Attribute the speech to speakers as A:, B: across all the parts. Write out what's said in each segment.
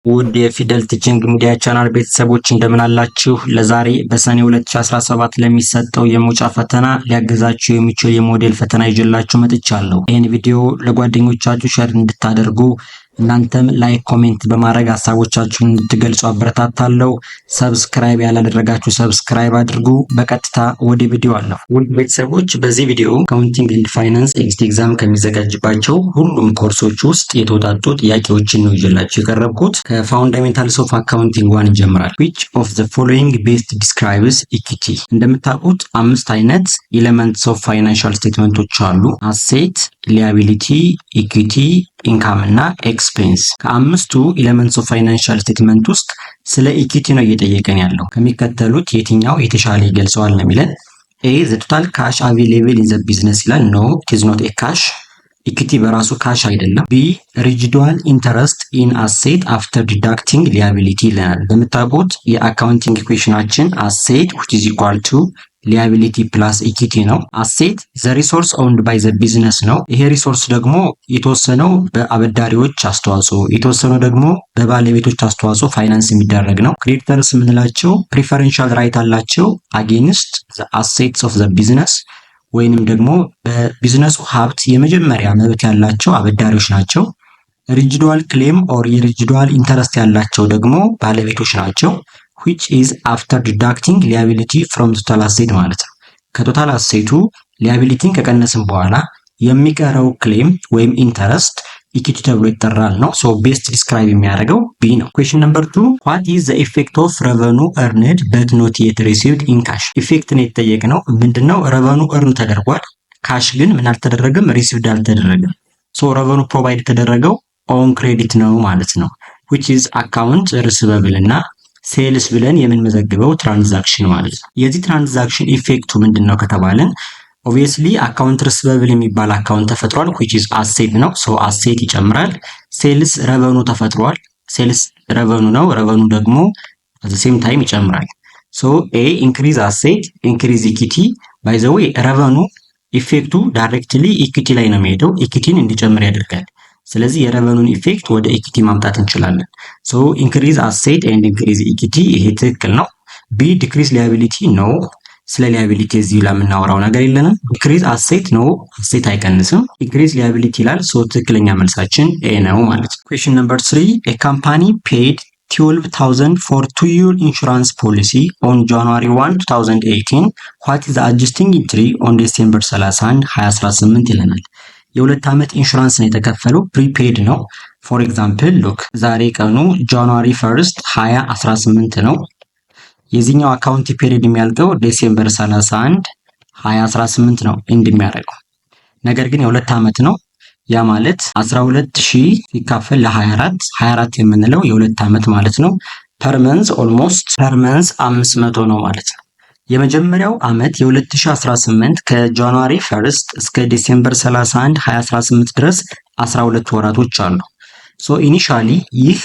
A: ውድ የፊደል ቲችንግ ሚዲያ ቻናል ቤተሰቦች እንደምን አላችሁ? ለዛሬ በሰኔ 2017 ለሚሰጠው የመውጫ ፈተና ሊያግዛችሁ የሚችል የሞዴል ፈተና ይዤላችሁ መጥቻለሁ። ይህን ቪዲዮ ለጓደኞቻችሁ ሼር እንድታደርጉ እናንተም ላይክ ኮሜንት በማድረግ ሀሳቦቻችሁን እንድትገልጹ አበረታታለሁ። ሰብስክራይብ ያላደረጋችሁ ሰብስክራይብ አድርጉ። በቀጥታ ወደ ቪዲዮ አለሁ። ውድ ቤተሰቦች በዚህ ቪዲዮ አካውንቲንግ ኤንድ ፋይናንስ ኤግዚት ኤግዛም ከሚዘጋጅባቸው ሁሉም ኮርሶች ውስጥ የተወጣጡ ጥያቄዎችን ነው ይዤላችሁ የቀረብኩት። ከፋውንዳሜንታልስ ኦፍ አካውንቲንግ ዋን እንጀምራለን። which of the following best describes equity? እንደምታውቁት 5 አይነት ኤሌመንትስ ኦፍ ፋይናንሻል ስቴትመንቶች አሉ። አሴት፣ ሊያቢሊቲ፣ ኢኩዊቲ፣ ኢንካም እና ኤክስፔንስ። ከአምስቱ ኤሌመንትስ ኦፍ ፋይናንሻል ስቴትመንት ውስጥ ስለ ኢኩዊቲ ነው እየጠየቀን ያለው። ከሚከተሉት የትኛው የተሻለ ይገልጸዋል ነው የሚለን። ኤ ዘ ቶታል ካሽ አቬሌብል ኢን ዘ ቢዝነስ ይላል። ኖ ኢት ኢዝ ኖት ኤ ካሽ። ኢኩዊቲ በራሱ ካሽ አይደለም። ቢ ሪጂዱዋል ኢንተረስት ኢን አሴት አፍተር ዲዳክቲንግ ሊያቢሊቲ ይለናል። በምታውቁት የአካውንቲንግ ኢኩዌሽናችን አሴት which is equal to ሊያቢሊቲ ፕላስ ኢኩዊቲ ነው። አሴት ዘ ሪሶርስ ኦውንድ ባይ ዘ ቢዝነስ ነው። ይሄ ሪሶርስ ደግሞ የተወሰነው በአበዳሪዎች አስተዋጽኦ፣ የተወሰነው ደግሞ በባለቤቶች አስተዋጽኦ ፋይናንስ የሚደረግ ነው። ክሬዲተርስ የምንላቸው ፕሪፈረንሻል ራይት አላቸው አጌንስት ዘ አሴትስ ኦፍ ዘ ቢዝነስ፣ ወይንም ደግሞ በቢዝነሱ ሀብት የመጀመሪያ መብት ያላቸው አበዳሪዎች ናቸው። ሪጂዱዋል ክሌም ኦር የሪጂዱዋል ኢንተረስት ያላቸው ደግሞ ባለቤቶች ናቸው። which is after deducting liability from total asset ማለት ነው። ከቶታል አሴቱ ሊያቢሊቲን ከቀነስን በኋላ የሚቀረው ክሌም ወይም ኢንተረስት ኢኩዊቲ ተብሎ ይጠራል ነው። ሶ ቤስት ዲስክራይብ የሚያደርገው ቢ ነው። ኩዌሽን ነምበር 2 what is the effect of revenue earned but not yet received in cash? ኢፌክት ነው የተጠየቅነው። ምንድነው? ረቨኑ እርን ተደርጓል፣ ካሽ ግን ምን አልተደረገም? ሪሲቭድ አልተደረገም። ሶ ረቨኑ ፕሮቫይድ የተደረገው ኦን ክሬዲት ነው ማለት ነው። which is አካውንት ሪሲቨብል እና ሴልስ ብለን የምንመዘግበው ትራንዛክሽን ማለት ነው። የዚህ ትራንዛክሽን ኢፌክቱ ምንድነው ከተባለን ኦብቪየስሊ አካውንት ሪሲቨብል የሚባል አካውንት ተፈጥሯል which is አሴት ነው። ሶ አሴት ይጨምራል። ሴልስ ረቨኑ ተፈጥሯል። ሴልስ ረቨኑ ነው። ረቨኑ ደግሞ at the same time ይጨምራል። ሶ ኤ ኢንክሪዝ አሴት ኢንክሪዝ ኢኩዊቲ። ባይ ዘ ዌይ ረቨኑ ኢፌክቱ ዳይሬክትሊ ኢኩዊቲ ላይ ነው የሚሄደው፣ ኢኩዊቲን እንዲጨምር ያደርጋል። ስለዚህ የረቨኑን ኢፌክት ወደ ኢኩዊቲ ማምጣት እንችላለን። ሶ ኢንክሪዝ አሴት ኤንድ ኢንክሪዝ ኢኩዊቲ፣ ይሄ ትክክል ነው። ቢ ዲክሪዝ ሊያቢሊቲ ነው። ስለ ሊያቢሊቲ እዚህ ለምናወራው ነገር የለንም። ዲክሪዝ አሴት ነው፣ አሴት አይቀንስም። ኢንክሪዝ ሊያቢሊቲ ይላል። ሶ ትክክለኛ መልሳችን ኤ ነው ማለት ነው። ኩዌሽን ነምበር 3 a company paid 12,000 for 2-year insurance policy on January 1, 2018. what is the adjusting entry on December 31, 2018 ይለናል። የሁለት ዓመት ኢንሹራንስ ነው የተከፈለው፣ ፕሪፔድ ነው። ፎር ኤግዛምፕል ሉክ ዛሬ ቀኑ ጃንዋሪ 1 2018 ነው። የዚህኛው አካውንት ፔሪድ የሚያልቀው ዲሴምበር 31 2018 ነው ኤንድ የሚያደርገው። ነገር ግን የሁለት ዓመት ነው። ያ ማለት 12000 ሲካፈል ለ24 የምንለው የሁለት ዓመት ማለት ነው። ፐር መንዝ ኦልሞስት ፐር መንዝ 500 ነው ማለት ነው። የመጀመሪያው ዓመት የ2018 ከጃንዋሪ 1 እስከ ዲሴምበር 31 2018 ድረስ 12 ወራቶች አሉ። ሶ ኢኒሻሊ ይህ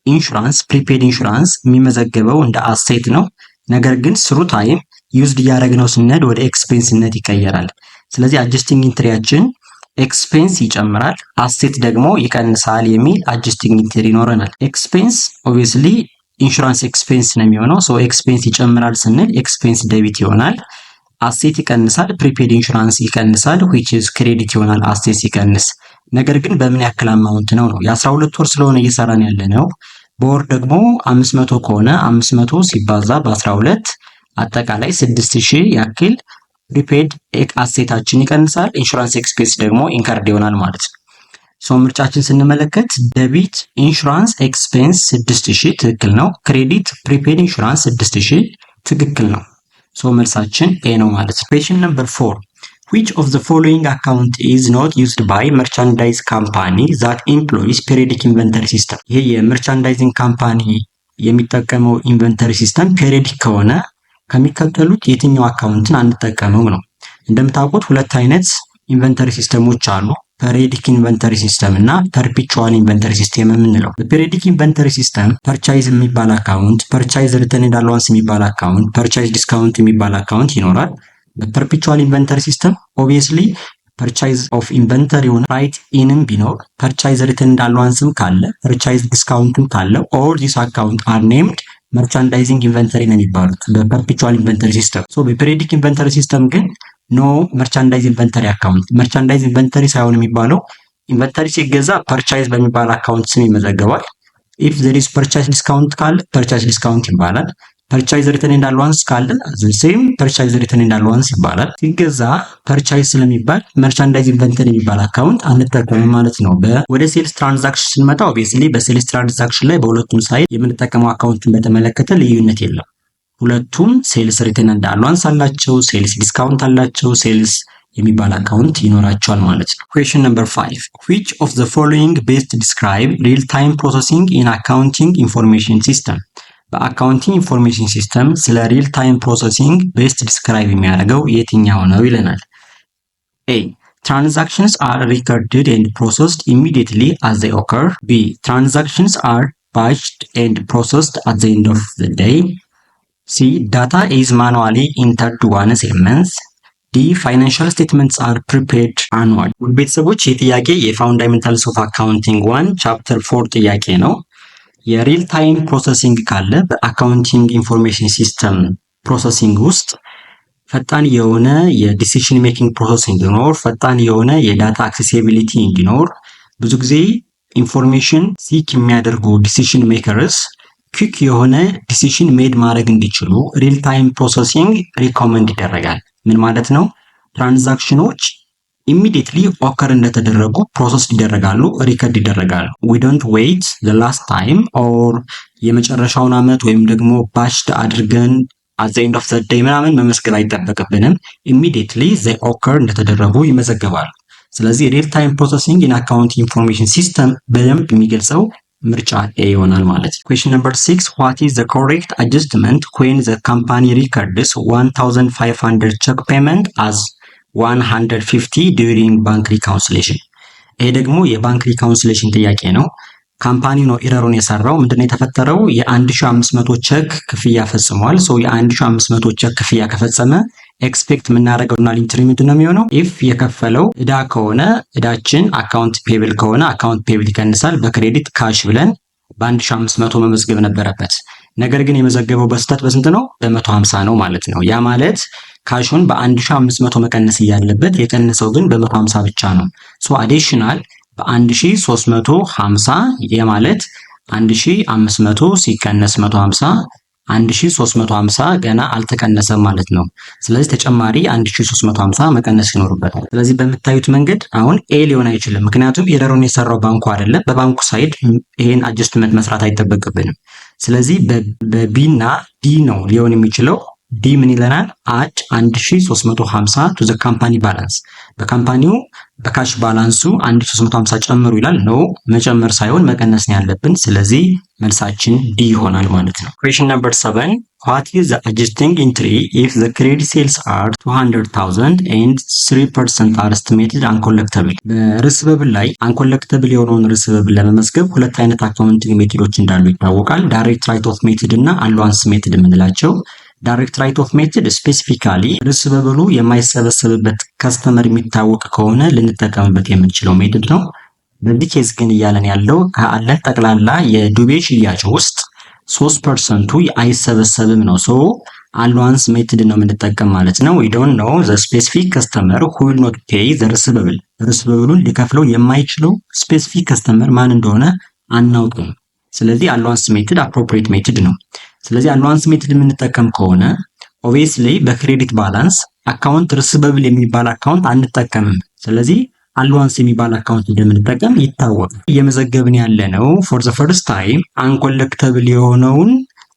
A: ኢንሹራንስ ፕሪፔድ ኢንሹራንስ የሚመዘገበው እንደ አሴት ነው። ነገር ግን ስሩ ታይም ዩዝድ እያደረግነው ስንሄድ ወደ ኤክስፔንስነት ይቀየራል። ስለዚህ አጀስቲንግ ኢንትሪያችን ኤክስፔንስ ይጨምራል፣ አሴት ደግሞ ይቀንሳል የሚል አጀስቲንግ ኢንትሪ ይኖረናል። ኤክስፔንስ ኦብቪየስሊ ኢንሹራንስ ኤክስፔንስ ነው የሚሆነው። ሶ ኤክስፔንስ ይጨምራል ስንል ኤክስፔንስ ዴቢት ይሆናል። አሴት ይቀንሳል፣ ፕሪፔድ ኢንሹራንስ ይቀንሳል which is ክሬዲት ይሆናል አሴት ሲቀንስ። ነገር ግን በምን ያክል አማውንት ነው? የ12 ወር ስለሆነ እየሰራን ያለ ነው። በወር ደግሞ 500 ከሆነ 500 ሲባዛ በ12 አጠቃላይ 6000 ያክል ፕሪፔድ አሴታችን ይቀንሳል። ኢንሹራንስ ኤክስፔንስ ደግሞ ኢንከርድ ይሆናል ማለት ነው። ሶ ምርጫችን ስንመለከት ደቢት ኢንሹራንስ ኤክስፔንስ 6000 ትክክል ነው። ክሬዲት ፕሪፔድ ኢንሹራንስ 6000 ትክክል ነው። ሶ መልሳችን ኤ ነው ማለት ነው። ኩዌሽን ነምበር 4 which of the following account is not used by merchandise company that employs periodic inventory system? ይሄ የመርቻንዳይዚንግ ካምፓኒ የሚጠቀመው ኢንቨንተሪ ሲስተም ፔሪዮዲክ ከሆነ ከሚከተሉት የትኛው አካውንትን አንጠቀመው ነው። እንደምታውቁት ሁለት አይነት ኢንቨንተሪ ሲስተሞች አሉ። ፔሪዮዲክ ኢንቨንተሪ ሲስተም እና ፐርፔቹዋል ኢንቨንተሪ ሲስተም የምንለው። በፔሪዮዲክ ኢንቨንተሪ ሲስተም ፐርቻይዝ የሚባል አካውንት፣ ፐርቻይዝ ሪተርን ኤንድ አላዋንስ የሚባል አካውንት፣ ፐርቻይዝ ዲስካውንት የሚባል አካውንት ይኖራል። በፐርፔቹዋል ኢንቨንተሪ ሲስተም ኦብቪየስሊ ፐርቻይዝ ኦፍ ኢንቨንተሪውን ራይት ኢንም ቢኖር ፐርቻይዝ ሪተርን አላዋንስም ካለ ፐርቻይዝ ዲስካውንትም ካለ ኦል ዲስ አካውንት አር ኔምድ መርቻንዳይዚንግ ኢንቨንተሪ ነው የሚባሉት በፐርፔቹዋል ኢንቨንተሪ ሲስተም። ሶ በፔሪዮዲክ ኢንቨንተሪ ሲስተም ግን ኖ መርቻንዳይዝ ኢንቨንተሪ አካውንት። መርቻንዳይዝ ኢንቨንተሪ ሳይሆን የሚባለው ኢንቨንተሪ ሲገዛ ፐርቻይዝ በሚባል አካውንት ስም ይመዘገባል። ኢፍ ዘር ኢዝ ፐርቻይዝ ዲስካውንት ካለ ፐርቻይዝ ዲስካውንት ይባላል። ፐርቻይዝ ሪተርን ኤንድ አላዋንስ ካለ ሴም ፐርቻይዝ ሪተርን ኤንድ አላዋንስ ይባላል። ሲገዛ ፐርቻይዝ ስለሚባል መርቻንዳይዝ ኢንቨንተሪ የሚባል አካውንት አንጠቀምም ማለት ነው። ወደ ሴልስ ትራንዛክሽን ስንመጣ ኦብቪየስሊ በሴልስ ትራንዛክሽን ላይ በሁለቱም ሳይድ የምንጠቀመው አካውንትን በተመለከተ ልዩነት የለም። ሁለቱም ሴልስ ሪተርን ኤንድ አላዋንስ አላቸው፣ ሴልስ ዲስካውንት አላቸው፣ ሴልስ የሚባል አካውንት ይኖራቸዋል ማለት ነው። ኩዌስችን ነምበር 5 which of the following best describe real time processing in accounting information system? በአካውንቲንግ ኢንፎርሜሽን ሲስተም ስለ ሪል ታይም ፕሮሰሲንግ ቤስት ዲስክራይብ የሚያደርገው የትኛው ነው ይለናል። A. Transactions are recorded and processed immediately as they occur. B. Transactions are batched and processed at the end of the day. C. Data is manually entered once a month. ዲ ፋይናንሻል ስቴትመንትስ አር ፕሪፔርድ አኑዋል። ውድ ቤተሰቦች ይህ ጥያቄ የፋውንዳሜንታልስ ኦፍ አካውንቲንግ 1 ቻፕተር 4 ጥያቄ ነው። የሪል ታይም ፕሮሰሲንግ ካለ በአካውንቲንግ ኢንፎርሜሽን ሲስተም ፕሮሰሲንግ ውስጥ ፈጣን የሆነ የዲሲሽን ሜኪንግ ፕሮሰስ እንዲኖር፣ ፈጣን የሆነ የዳታ አክሴሲቢሊቲ እንዲኖር፣ ብዙ ጊዜ ኢንፎርሜሽን ሲክ የሚያደርጉ ዲሲሽን ሜከርስ ኩክ የሆነ ዲሲሽን ሜድ ማድረግ እንዲችሉ ሪል ታይም ፕሮሰሲንግ ሪኮመንድ ይደረጋል። ምን ማለት ነው? ትራንዛክሽኖች ኢሚዲየትሊ ኦከር እንደተደረጉ ፕሮሰስ ይደረጋሉ፣ ሪከርድ ይደረጋሉ። ዊ ዶንት ዌይት ዘ ላስት ታይም ኦር የመጨረሻውን ዓመት ወይም ደግሞ ባችድ አድርገን አት ዘ ኤንድ ኦፍ ዘ ዴይ ምናምን መመስገብ አይጠበቅብንም። ኢሚዲየትሊ ዘ ኦከር እንደተደረጉ ይመዘገባሉ። ስለዚህ ሪል ታይም ፕሮሰሲንግ ኢን አካውንት ኢንፎርሜሽን ሲስተም በደንብ የሚገልጸው ምርጫ ኤ ይሆናል ማለት ነው። ኩዌስችን ነምበር 6 what is the correct adjustment when the company records 1500 check payment as 150 during bank reconciliation? ይሄ ደግሞ የባንክ ሪካውንሲሌሽን ጥያቄ ነው። ካምፓኒው ነው ኤረሩን የሰራው። ምንድነው የተፈጠረው? የ1500 ቼክ ክፍያ ፈጽሟል። ሶ የ1500 ቼክ ክፍያ ከፈጸመ ኤክስፔክት የምናደርገውና ኢንትሪ ምንድነው የሚሆነው? ኢፍ የከፈለው እዳ ከሆነ እዳችን አካውንት ፔብል ከሆነ አካውንት ፔብል ይቀንሳል። በክሬዲት ካሽ ብለን በ1500 መመዝገብ ነበረበት። ነገር ግን የመዘገበው በስህተት በስንት ነው? በ150 ነው ማለት ነው። ያ ማለት ካሹን በ1500 መቀነስ እያለበት የቀነሰው ግን በ150 ብቻ ነው። ሶ አዲሽናል በ1350 የማለት 1500 ሲቀነስ 150 1350 ገና አልተቀነሰም ማለት ነው። ስለዚህ ተጨማሪ 1350 መቀነስ ይኖርበታል። ስለዚህ በምታዩት መንገድ አሁን ኤ ሊሆን አይችልም፣ ምክንያቱም ኤረሩን የሰራው ባንኩ አይደለም። በባንኩ ሳይድ ይሄን አጀስትመንት መስራት አይጠበቅብንም። ስለዚህ በቢ እና ዲ ነው ሊሆን የሚችለው። ዲ ምን ይለናል? አድ 1350 ቱ ዘ ካምፓኒ ባላንስ፣ በካምፓኒው በካሽ ባላንሱ 1350 ጨምሩ ይላል። ነው መጨመር ሳይሆን መቀነስ ነው ያለብን። ስለዚህ መልሳችን ዲ ይሆናል ማለት ነው። ኩዌስችን ነምበር 7 what is the adjusting entry if the credit sales are 200,000 and 3% are estimated uncollectible? በሪሲቨብል ላይ አንኮሌክተብል የሆነውን ሪሲቨብል ለመመዝገብ ሁለት አይነት አካውንቲንግ ሜቶዶች እንዳሉ ይታወቃል። ዳይሬክት ራይት ኦፍ ሜትድ እና አላዋንስ ሜትድ የምንላቸው። ዳይሬክት ራይት ኦፍ ሜትድ ስፔሲፊካሊ ሪሲቨብሉ የማይሰበሰብበት ከስተመር የሚታወቅ ከሆነ ልንጠቀምበት የምንችለው ሜትድ ነው። በዚህ ኬዝ ግን እያለን ያለው ከአለን ጠቅላላ የዱቤ ሽያጭ ውስጥ 3%ቱ አይሰበሰብም ነው። ሶ አላዋንስ ሜትድ ነው የምንጠቀም ማለት ነው። we don't know the specific customer who will not pay the receivable። ሪሲቨብሉን ሊከፍለው የማይችለው ስፔሲፊክ ከስተመር ማን እንደሆነ አናውቅም። ስለዚህ አላዋንስ ሜትድ አፕሮፕሪየት ሜትድ ነው። ስለዚህ አላዋንስ ሜትድ የምንጠቀም ከሆነ ኦብቪየስሊ በክሬዲት ባላንስ አካውንት ሪሲቨብል የሚባል አካውንት አንጠቀምም። ስለዚህ አላዋንስ የሚባል አካውንት እንደምንጠቀም ይታወቃል። እየመዘገብን ያለነው ፎር ዘ ፈርስት ታይም አንኮሌክተብል የሆነውን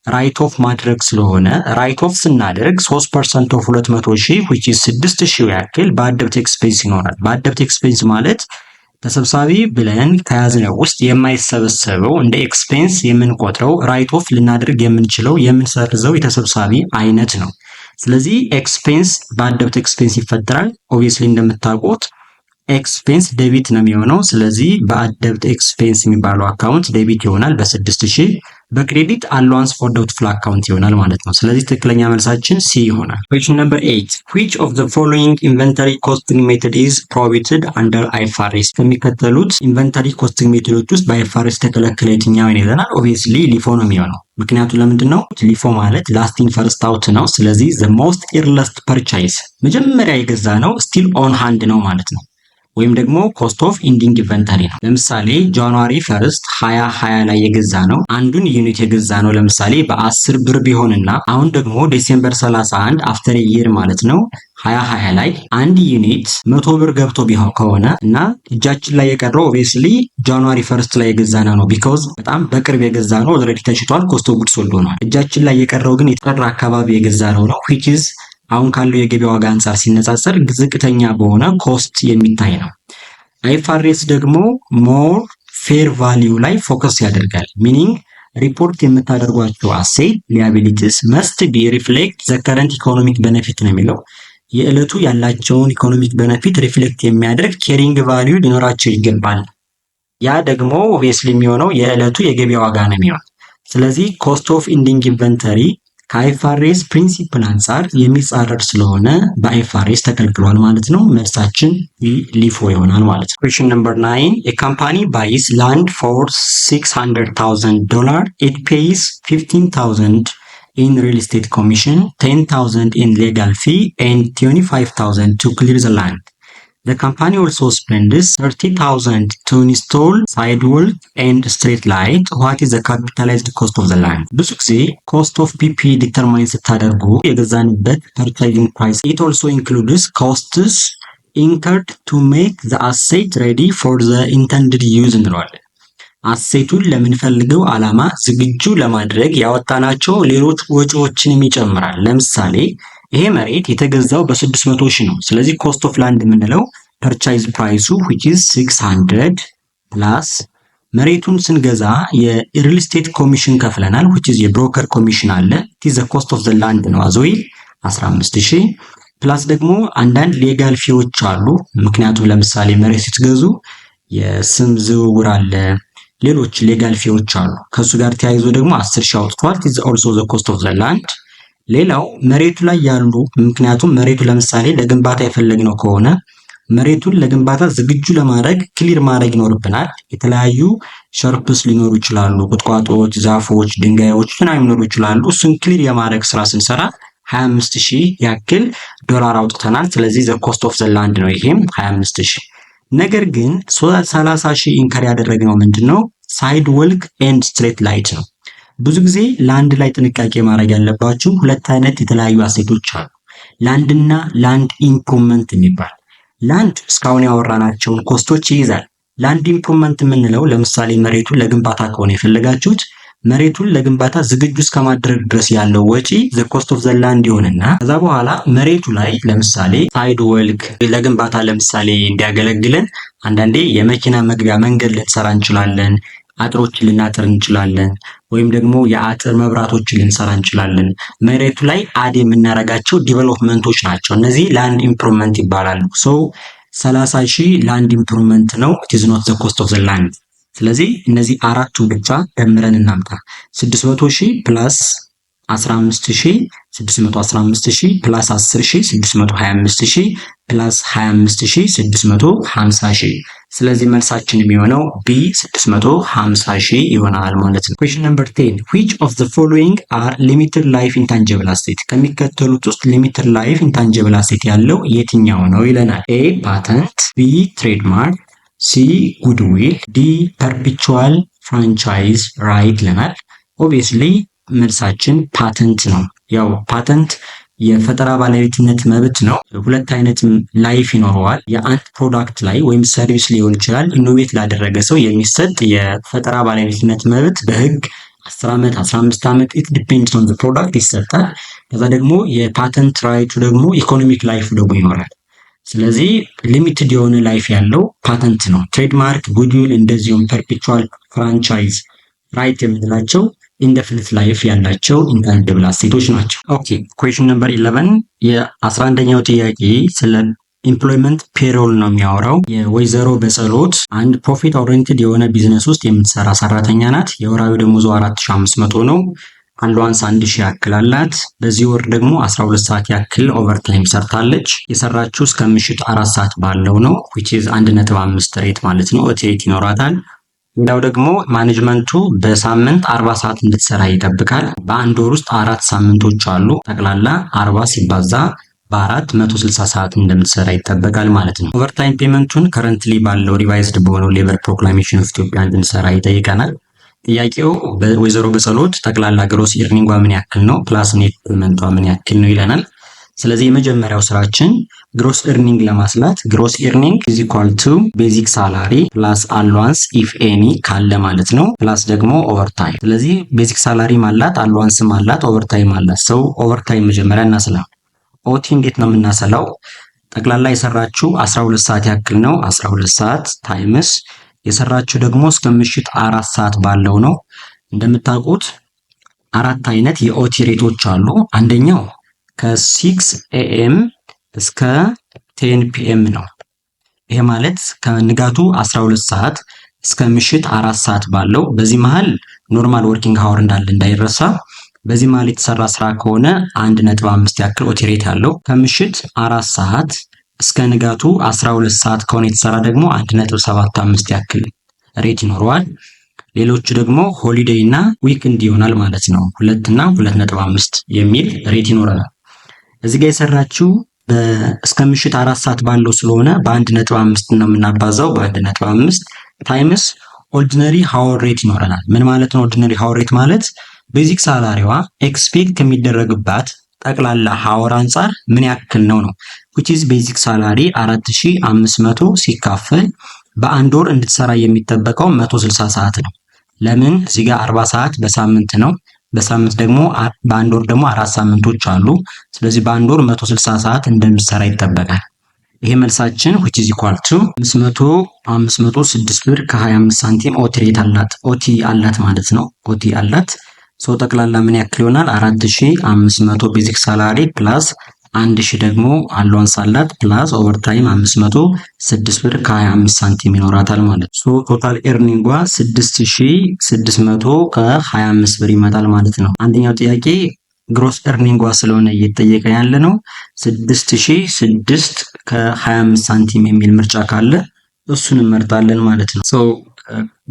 A: ራይት ኦፍ ማድረግ ስለሆነ ራይት ኦፍ ስናደርግ 3% ኦፍ 200,000 which is 6,000 ያክል በአደብት ኤክስፔንስ ይኖራል። በአደብት ኤክስፔንስ ማለት ተሰብሳቢ ብለን ከያዝነው ውስጥ የማይሰበሰበው እንደ ኤክስፔንስ የምንቆጥረው ራይት ኦፍ ልናደርግ የምንችለው የምንሰርዘው የተሰብሳቢ አይነት ነው። ስለዚህ ኤክስፔንስ በአደብት ኤክስፔንስ ይፈጠራል። ኦብቪየስሊ እንደምታውቁት ኤክስፔንስ ዴቢት ነው የሚሆነው። ስለዚህ ባድ ደብት ኤክስፔንስ የሚባለው አካውንት ዴቢት ይሆናል በ6000። በክሬዲት አላዋንስ ፎር ዶubtful አካውንት ይሆናል ማለት ነው። ስለዚህ ትክክለኛ መልሳችን ሲ ይሆናል። question number 8 which of the following inventory costing method is prohibited under IFRS? ከሚከተሉት ኢንቨንተሪ ኮስቲንግ ሜቶዶች ውስጥ በአይኤፍአርኤስ ተከለከለ የትኛውን ይለናል። ኦብቪየስሊ ሊፎ ነው የሚሆነው። ምክንያቱም ለምንድን ነው? ሊፎ ማለት ላስቲንግ ፈርስት አውት ነው። ስለዚህ the most earliest purchase መጀመሪያ የገዛ ነው ስቲል ኦን ሃንድ ነው ማለት ነው። ወይም ደግሞ ኮስት ኦፍ ኢንዲንግ ኢንቨንተሪ ነው። ለምሳሌ ጃንዋሪ 1 2020 ላይ የገዛ ነው አንዱን ዩኒት የገዛ ነው ለምሳሌ በ10 ብር ቢሆንና አሁን ደግሞ ዲሴምበር 31 አፍተር ኢየር ማለት ነው 2020 ላይ አንድ ዩኒት 100 ብር ገብቶ ቢሆን ከሆነ እና እጃችን ላይ የቀረው ኦብቪየስሊ ጃንዋሪ 1 ላይ የገዛ ነው ቢኮዝ በጣም በቅርብ የገዛ ነው ኦልሬዲ ተሽጧል፣ ኮስት ኦፍ ጉድስ ሶልድ ሆኗል። እጃችን ላይ የቀረው ግን የጥር አካባቢ የገዛ ነው which is አሁን ካለው የገበያ ዋጋ አንፃር ሲነጻጸር ዝቅተኛ በሆነ ኮስት የሚታይ ነው። አይኤፍአርኤስ ደግሞ ሞር ፌር ቫልዩ ላይ ፎከስ ያደርጋል። ሚኒንግ ሪፖርት የምታደርጓቸው አሴት ሊያቢሊቲስ መስት ቢ ሪፍሌክት ዘ ከረንት ኢኮኖሚክ ቤኔፊት ነው የሚለው። የዕለቱ ያላቸውን ኢኮኖሚክ ቤኔፊት ሪፍሌክት የሚያደርግ ኬሪንግ ቫልዩ ሊኖራቸው ይገባል። ያ ደግሞ ኦብቪየስሊ የሚሆነው የዕለቱ የገበያ ዋጋ ነው የሚሆነው። ስለዚህ ኮስት ኦፍ ኢንዲንግ ኢንቨንተሪ ከአይኤፍአርኤስ ፕሪንሲፕል አንጻር የሚጻረር ስለሆነ በአይኤፍአርኤስ ተከልክሏል ማለት ነው። መልሳችን ሊፎ ይሆናል ማለት ነው። question number 9 a company buys land for $600,000 it pays $15,000 in real estate commission, $10,000 in legal fee and $25,000 to clear the land. The company also spends $30,000 to install sidewalk and street light. What is the capitalized cost of the land? ብዙ ጊዜ cost of PP determine ስታደርጉ የገዛንበት purchasing price it also includes costs incurred to make the asset ready for the intended use እንለዋለን። አሴቱን ለምንፈልገው ዓላማ ዝግጁ ለማድረግ ያወጣናቸው ሌሎች ወጪዎችንም ይጨምራል። ለምሳሌ ይሄ መሬት የተገዛው በ600,000 ነው። ስለዚህ ኮስት ኦፍ ላንድ የምንለው ፐርቻይዝ ፕራይሱ which is 600 ፕላስ መሬቱን ስንገዛ የሪል ስቴት ኮሚሽን ከፍለናል which is የብሮከር ኮሚሽን አለ it is the cost of the land ነው አዞይ 15,000 ፕላስ ደግሞ አንዳንድ ሌጋል ፊዎች አሉ። ምክንያቱም ለምሳሌ መሬት ስትገዙ የስም ዝውውር አለ፣ ሌሎች ሌጋል ፊዎች አሉ። ከሱ ጋር ተያይዞ ደግሞ 10,000 አውጥቷል it is also the cost of the land። ሌላው መሬቱ ላይ ያሉ ምክንያቱም መሬቱ ለምሳሌ ለግንባታ የፈለግነው ከሆነ መሬቱን ለግንባታ ዝግጁ ለማድረግ ክሊር ማድረግ ይኖርብናል። የተለያዩ ሸርፕስ ሊኖሩ ይችላሉ፣ ቁጥቋጦዎች፣ ዛፎች፣ ድንጋዮች ምናምን ሊኖሩ ይችላሉ። እሱን ክሊር የማድረግ ስራ ስንሰራ 25,000 ያክል ዶላር አውጥተናል። ስለዚህ ዘ ኮስት ኦፍ ዘ ላንድ ነው ይሄም 25,000። ነገር ግን 30,000 ኢንከር ያደረግነው ምንድነው? ሳይድ ወልክ ኤንድ ስትሬት ላይት ነው። ብዙ ጊዜ ላንድ ላይ ጥንቃቄ ማድረግ ያለባችሁ ሁለት አይነት የተለያዩ አሴቶች አሉ። ላንድ እና ላንድ ኢምፕሩቭመንት የሚባል። ላንድ እስካሁን ያወራናቸውን ኮስቶች ይይዛል። ላንድ ኢምፕሩቭመንት የምንለው ለምሳሌ መሬቱን ለግንባታ ከሆነ የፈለጋችሁት መሬቱን ለግንባታ ዝግጁ እስከማድረግ ድረስ ያለው ወጪ ዘ ኮስት ኦፍ ዘ ላንድ ይሆንና ከዛ በኋላ መሬቱ ላይ ለምሳሌ ሳይድ ወልክ ለግንባታ ለምሳሌ እንዲያገለግለን አንዳንዴ የመኪና መግቢያ መንገድ ልንሰራ እንችላለን፣ አጥሮችን ልናጥር እንችላለን፣ ወይም ደግሞ የአጥር መብራቶችን ልንሰራ እንችላለን። መሬቱ ላይ አድ የምናደርጋቸው ዲቨሎፕመንቶች ናቸው። እነዚህ ላንድ ኢምፕሩቭመንት ይባላሉ። ሶ 30,000 ላንድ ኢምፕሩቭመንት ነው። it is not the cost of the land። ስለዚህ እነዚህ አራቱ ብቻ ደምረን እናምጣ። 600,000 ፕላስ 15,000 615,000 ፕላስ 10,000 625,000 ፕላስ 25,000 650,000። ስለዚህ መልሳችን የሚሆነው ቢ 650,000 ይሆናል ማለት ነው። question number 10 which of the following are limited life intangible asset? ከሚከተሉት ውስጥ limited life intangible asset ያለው የትኛው ነው ይለናል። a patent፣ b trademark፣ c goodwill፣ d perpetual franchise right ይለናል። obviously መልሳችን ፓተንት ነው። ያው ፓተንት የፈጠራ ባለቤትነት መብት ነው። ሁለት አይነት ላይፍ ይኖረዋል። የአንድ ፕሮዳክት ላይ ወይም ሰርቪስ ሊሆን ይችላል ኢኖቬት ላደረገ ሰው የሚሰጥ የፈጠራ ባለቤትነት መብት በህግ 10 ዓመት 15 ዓመት it depends on the product ይሰጣል። ከዛ ደግሞ የፓተንት ራይቱ ደግሞ ኢኮኖሚክ ላይፍ ደግሞ ይኖራል። ስለዚህ ሊሚትድ የሆነ ላይፍ ያለው ፓተንት ነው። ትሬድማርክ፣ ጉድዊል እንደዚሁም ፐርፔቹዋል ፍራንቻይዝ ራይት የምንላቸው ኢንደፊኒት ላይፍ ያላቸው ኢንታንጂብል አሴቶች ናቸው። ኦኬ question number 11 የ11ኛው ጥያቄ ስለ ኢምፕሎይመንት ፔሮል ነው የሚያወራው። የወይዘሮ በጸሎት አንድ ፕሮፊት ኦሪየንትድ የሆነ ቢዝነስ ውስጥ የምትሰራ ሰራተኛ ናት። የወራዊ ደሞዟ 4500 ነው። አሏንስ 1000 ያክል አላት። በዚህ ወር ደግሞ 12 ሰዓት ያክል ኦቨርታይም ሰርታለች። የሰራችው እስከ ምሽት 4 ሰዓት ባለው ነው which is 1.5 ሬት ማለት ነው። ኦቲሬት ይኖራታል። ሌላው ደግሞ ማኔጅመንቱ በሳምንት 40 ሰዓት እንድትሰራ ይጠብቃል። በአንድ ወር ውስጥ 4 ሳምንቶች አሉ። ጠቅላላ 40 ሲባዛ በአራት 160 ሰዓት እንደምትሰራ ይጠበቃል ማለት ነው። ኦቨርታይም ፔመንቱን ከረንትሊ ባለው ሪቫይዝድ በሆነው ሌበር ፕሮክላሜሽን ኦፍ ኢትዮጵያ እንድንሰራ ይጠይቀናል። ጥያቄው ወይዘሮ በጸሎት ጠቅላላ ግሮስ ኢርኒንጓ ምን ያክል ነው ፕላስ ኔት ፔመንቷ ምን ያክል ነው ይለናል። ስለዚህ የመጀመሪያው ስራችን ግሮስ ኢርኒንግ ለማስላት ግሮስ ኢርኒንግ ኢዝ ኢኳል ቱ ቤዚክ ሳላሪ ፕላስ አሏንስ ኢፍ ኤኒ ካለ ማለት ነው ፕላስ ደግሞ ኦቨርታይም። ስለዚህ ቤዚክ ሳላሪ ማላት አሏንስም አላት ኦቨርታይም አላት። ሰው ኦቨርታይም መጀመሪያ እናስላ። ኦቲ እንዴት ነው የምናሰላው? ጠቅላላ የሰራችው 12 ሰዓት ያክል ነው። 12 ሰዓት ታይምስ የሰራችው ደግሞ እስከ ምሽት 4 ሰዓት ባለው ነው። እንደምታውቁት አራት አይነት የኦቲ ሬቶች አሉ። አንደኛው ከ6 ኤኤም እስከ 10 ፒኤም ነው። ይሄ ማለት ከንጋቱ 12 ሰዓት እስከ ምሽት 4 ሰዓት ባለው። በዚህ መሃል ኖርማል ወርኪንግ ሃወር እንዳለ እንዳይረሳ። በዚህ መሃል የተሰራ ስራ ከሆነ 1.5 ያክል ኦቲ ሬት ያለው። ከምሽት 4 ሰዓት እስከ ንጋቱ 12 ሰዓት ከሆነ የተሰራ ደግሞ 1.75 ያክል ሬት ይኖረዋል። ሌሎቹ ደግሞ ሆሊዴይ እና ዊክንድ ይሆናል ማለት ነው። 2 እና 2.5 የሚል ሬት ይኖረናል። እዚህ ጋር የሰራችው እስከ ምሽት 4 ሰዓት ባለው ስለሆነ በ1.5 ነው የምናባዛው። በ1.5 ታይምስ ኦርዲነሪ ሃወር ሬት ይኖረናል። ምን ማለት ነው ኦርዲነሪ ሃወር ሬት ማለት? ቤዚክ ሳላሪዋ ኤክስፔክት ከሚደረግባት ጠቅላላ ሃወር አንጻር ምን ያክል ነው ነው which is ቤዚክ ሳላሪ 4500 ሲካፈል በአንድ ወር እንድትሰራ የሚጠበቀው 160 ሰዓት ነው። ለምን እዚህ ጋር 40 ሰዓት በሳምንት ነው። በሳምንት ደግሞ በአንድ ወር ደግሞ 4 ሳምንቶች አሉ። ስለዚህ በአንድ ወር 160 ሰዓት እንደምትሰራ ይጠበቃል። ይሄ መልሳችን which is equal to 506 ብር ከ25 ሳንቲም ኦቲ ሬት አላት። ኦቲ አላት ማለት ነው። ኦቲ አላት። ሶ ጠቅላላ ምን ያክል ይሆናል? 4500 ቤዚክ ሳላሪ ፕላስ 1000 ደግሞ አሏንስ አላት ፕላስ ኦቨርታይም 506 ብር ከ25 ሳንቲም ይኖራታል ማለት ነው። ሶ ቶታል ኤርኒንጓ 6600 ከ25 ብር ይመጣል ማለት ነው። አንደኛው ጥያቄ ግሮስ ኤርኒንጓ ስለሆነ እየተጠየቀ ያለ ነው። 6006 ከ25 ሳንቲም የሚል ምርጫ ካለ እሱን እንመርጣለን ማለት ነው። ሶ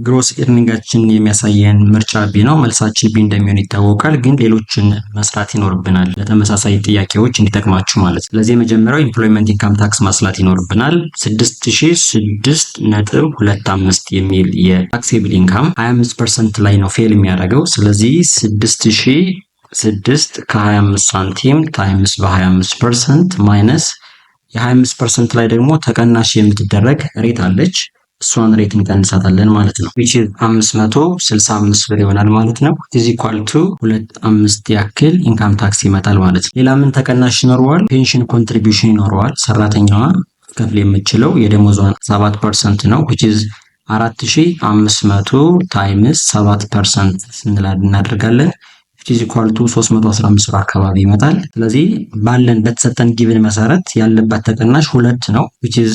A: ግሮስ ኤርኒንጋችን የሚያሳየን ምርጫ ቢ ነው። መልሳችን ቢ እንደሚሆን ይታወቃል፣ ግን ሌሎችን መስራት ይኖርብናል ለተመሳሳይ ጥያቄዎች እንዲጠቅማችሁ ማለት ነው። ስለዚህ የመጀመሪያው ኢምፕሎይመንት ኢንካም ታክስ ማስላት ይኖርብናል። 6006.25 የሚል የታክሴብል ኢንካም 25% ላይ ነው ፌል የሚያደርገው። ስለዚህ 6006 ከ25 ሳንቲም ታይምስ በ25% ማይነስ የ25% ላይ ደግሞ ተቀናሽ የምትደረግ ሬት አለች። እሷን ሬት እንቀንሳታለን ማለት ነው። which is 565 ብር ይሆናል ማለት ነው። is equal to 25 ያክል ኢንካም ታክስ ይመጣል ማለት ነው። ሌላ ምን ተቀናሽ ይኖረዋል? ፔንሽን ኮንትሪቢዩሽን ይኖረዋል። ሰራተኛዋ ከፍል የምትችለው የደሞዟን 7% ነው which is 4500 ታይምስ 7% እናደርጋለን which is equal to 315 ብር አካባቢ ይመጣል። ስለዚህ ባለን በተሰጠን ጊቭን መሰረት ያለባት ተቀናሽ 2 ነው which is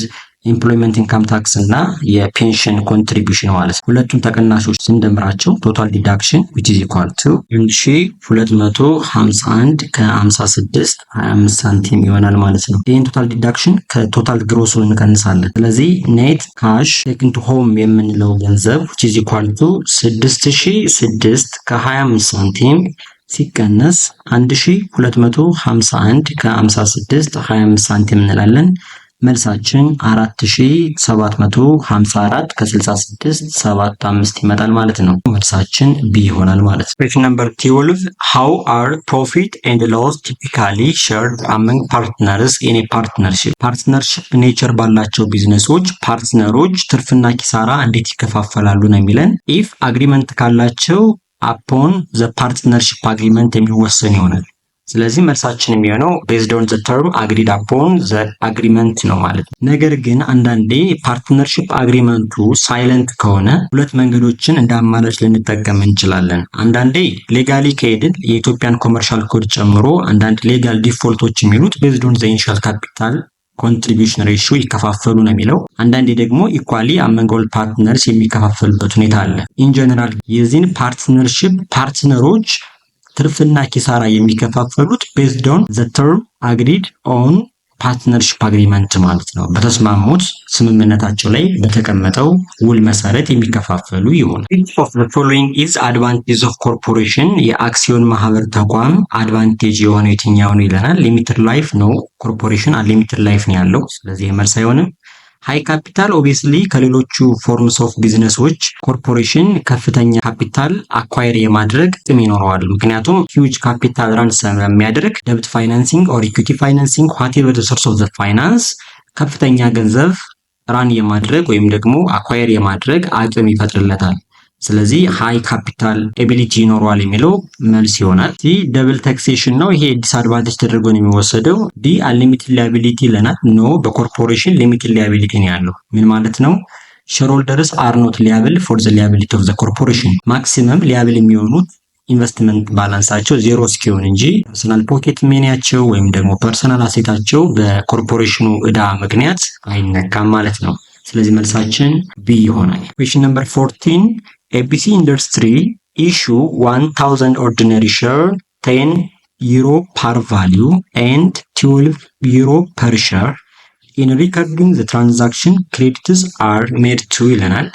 A: ኢምፕሎይመንት ኢንካም ታክስ እና የፔንሽን ኮንትሪቢዩሽን ማለት ነው። ሁለቱም ተቀናሾች ስንደምራቸው ቶታል ዲዳክሽን which is equal to 1251 ከ56 25 ሳንቲም ይሆናል ማለት ነው። ይህን ቶታል ዲዳክሽን ከቶታል ግሮሱ እንቀንሳለን። ስለዚህ ኔት ካሽ ቴክን ቱ ሆም የምንለው ገንዘብ which is equal to 6006 ከ25 ሳንቲም ሲቀነስ 1251 ከ56 25 ሳንቲም እንላለን። መልሳችን 4754 ከ66 75 ይመጣል ማለት ነው። መልሳችን ቢ ይሆናል ማለት ነው። Question number 12 How are profit and loss typically shared among partners in a partnership? ፓርትነርሺፕ ኔቸር ባላቸው ቢዝነሶች ፓርትነሮች ትርፍና ኪሳራ እንዴት ይከፋፈላሉ ነው የሚለን። ኢፍ አግሪመንት ካላቸው upon the partnership agreement የሚወሰን ይሆናል። ስለዚህ መልሳችን የሚሆነው based on the term agreed upon the agreement ነው ማለት ነው። ነገር ግን አንዳንዴ ፓርትነርሺፕ አግሪመንቱ ሳይለንት ከሆነ ሁለት መንገዶችን እንደ አማራጭ ልንጠቀም እንችላለን። አንዳንዴ ሌጋሊ ከሄድን የኢትዮጵያን ኮመርሻል ኮድ ጨምሮ አንዳንድ ሌጋል ዲፎልቶች የሚሉት based on the initial capital ኮንትሪቢዩሽን ሬሽዮ ይከፋፈሉ ነው የሚለው። አንዳንዴ ደግሞ ኢኳሊ አመንግ ኦል ፓርትነርስ የሚከፋፈሉበት ሁኔታ አለ። ኢን ጀነራል የዚህን ፓርትነርሺፕ ፓርትነሮች ትርፍና ኪሳራ የሚከፋፈሉት ቤዝድ ኦን ዘ ተርም አግሪድ ኦን ፓርትነርሺፕ አግሪመንት ማለት ነው። በተስማሙት ስምምነታቸው ላይ በተቀመጠው ውል መሰረት የሚከፋፈሉ ይሆናል። Which of the following is advantage of corporation? የአክሲዮን ማህበር ተቋም አድቫንቴጅ የሆነው የትኛው ነው ይለናል። ሊሚትድ ላይፍ ነው። ኮርፖሬሽን አንሊሚትድ ላይፍ ነው ያለው። ስለዚህ መልስ አይሆንም። ሃይ ካፒታል ኦብቪየስሊ ከሌሎቹ ፎርምስ ኦፍ ቢዝነሶች ኮርፖሬሽን ከፍተኛ ካፒታል አኳየር የማድረግ ጥቅም ይኖረዋል። ምክንያቱም ሂውጅ ካፒታል ራን ስለሚያደርግ ደብት ፋይናንሲንግ ኦር ኢኩዊቲ ፋይናንሲንግ ዋቴቨር ዘ ሶርስ ኦፍ ዘ ፋይናንስ ከፍተኛ ገንዘብ ራን የማድረግ ወይም ደግሞ አኳየር የማድረግ አቅም ይፈጥርለታል። ስለዚህ ሃይ ካፒታል ኤቢሊቲ ይኖረዋል የሚለው መልስ ይሆናል። ሲ ደብል ታክሴሽን ነው። ይሄ ዲስአድቫንቴጅ ተደርጎ ነው የሚወሰደው። ዲ አንሊሚትድ ሊያቢሊቲ ይለናል። ኖ በኮርፖሬሽን ሊሚትድ ሊያቢሊቲ ነው ያለው። ምን ማለት ነው? ሼርሆልደርስ አር ኖት ሊያብል ፎር ዘ ሊያቢሊቲ ኦፍ ዘ ኮርፖሬሽን። ማክሲመም ሊያብል የሚሆኑት ኢንቨስትመንት ባላንሳቸው ዜሮ እስኪሆን እንጂ ፐርሰናል ፖኬት መኒያቸው ወይም ደግሞ ፐርሰናል አሴታቸው በኮርፖሬሽኑ ዕዳ ምክንያት አይነካም ማለት ነው። ስለዚህ መልሳችን ቢ ይሆናል። ኩዌስችን ነምበር 14 ABC Industry issue 1000 ordinary share 10 euro per value and 12 euro per share. In recording the transaction, credits are made to ይለናል።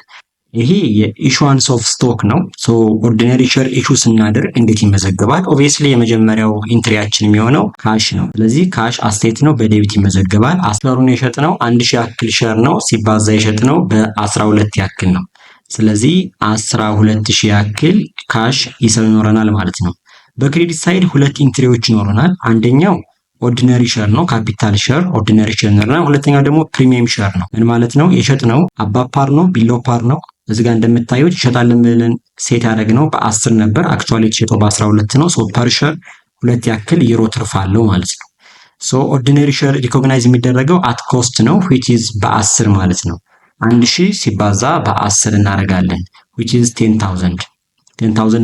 A: ይሄ የኢሹዋንስ ኦፍ ስቶክ ነው። ሶ ኦርዲነሪ ሼር ኢሹ ስናደርግ እንዴት ይመዘገባል? ኦብቪየስሊ የመጀመሪያው ኢንትሪያችን የሚሆነው ካሽ ነው። ስለዚህ ካሽ አስቴት ነው፣ በዴቢት ይመዘገባል። አስፈሩን የሸጥነው 1000 ያክል ሼር ነው፣ ሲባዛ የሸጥነው በ12 ያክል ነው። ስለዚህ 12000 ያክል ካሽ ሂሳብ ይኖረናል ማለት ነው። በክሬዲት ሳይድ ሁለት ኢንትሪዎች ይኖረናል። አንደኛው ኦርዲነሪ ሼር ነው፣ ካፒታል ሼር ኦርዲነሪ ሼር ነው። ሁለተኛው ደግሞ ፕሪሚየም ሼር ነው። ምን ማለት ነው? የሸጥነው አባብ ፓር ነው፣ ቢሎ ፓር ነው። እዚህ ጋር እንደምታዩት ይሸጣልን ብለን ሴት ያደረግነው በ10 ነበር። አክቹአሊ የተሸጠው በ12 ነው። ሶ ፐር ሼር ሁለት ያክል ዩሮ ትርፍ አለው ማለት ነው። ሶ ኦርዲነሪ ሼር ሪኮግናይዝ የሚደረገው አት ኮስት ነው which is በ10 ማለት ነው። 1000 ሲባዛ በ10 እናደርጋለን which is 10000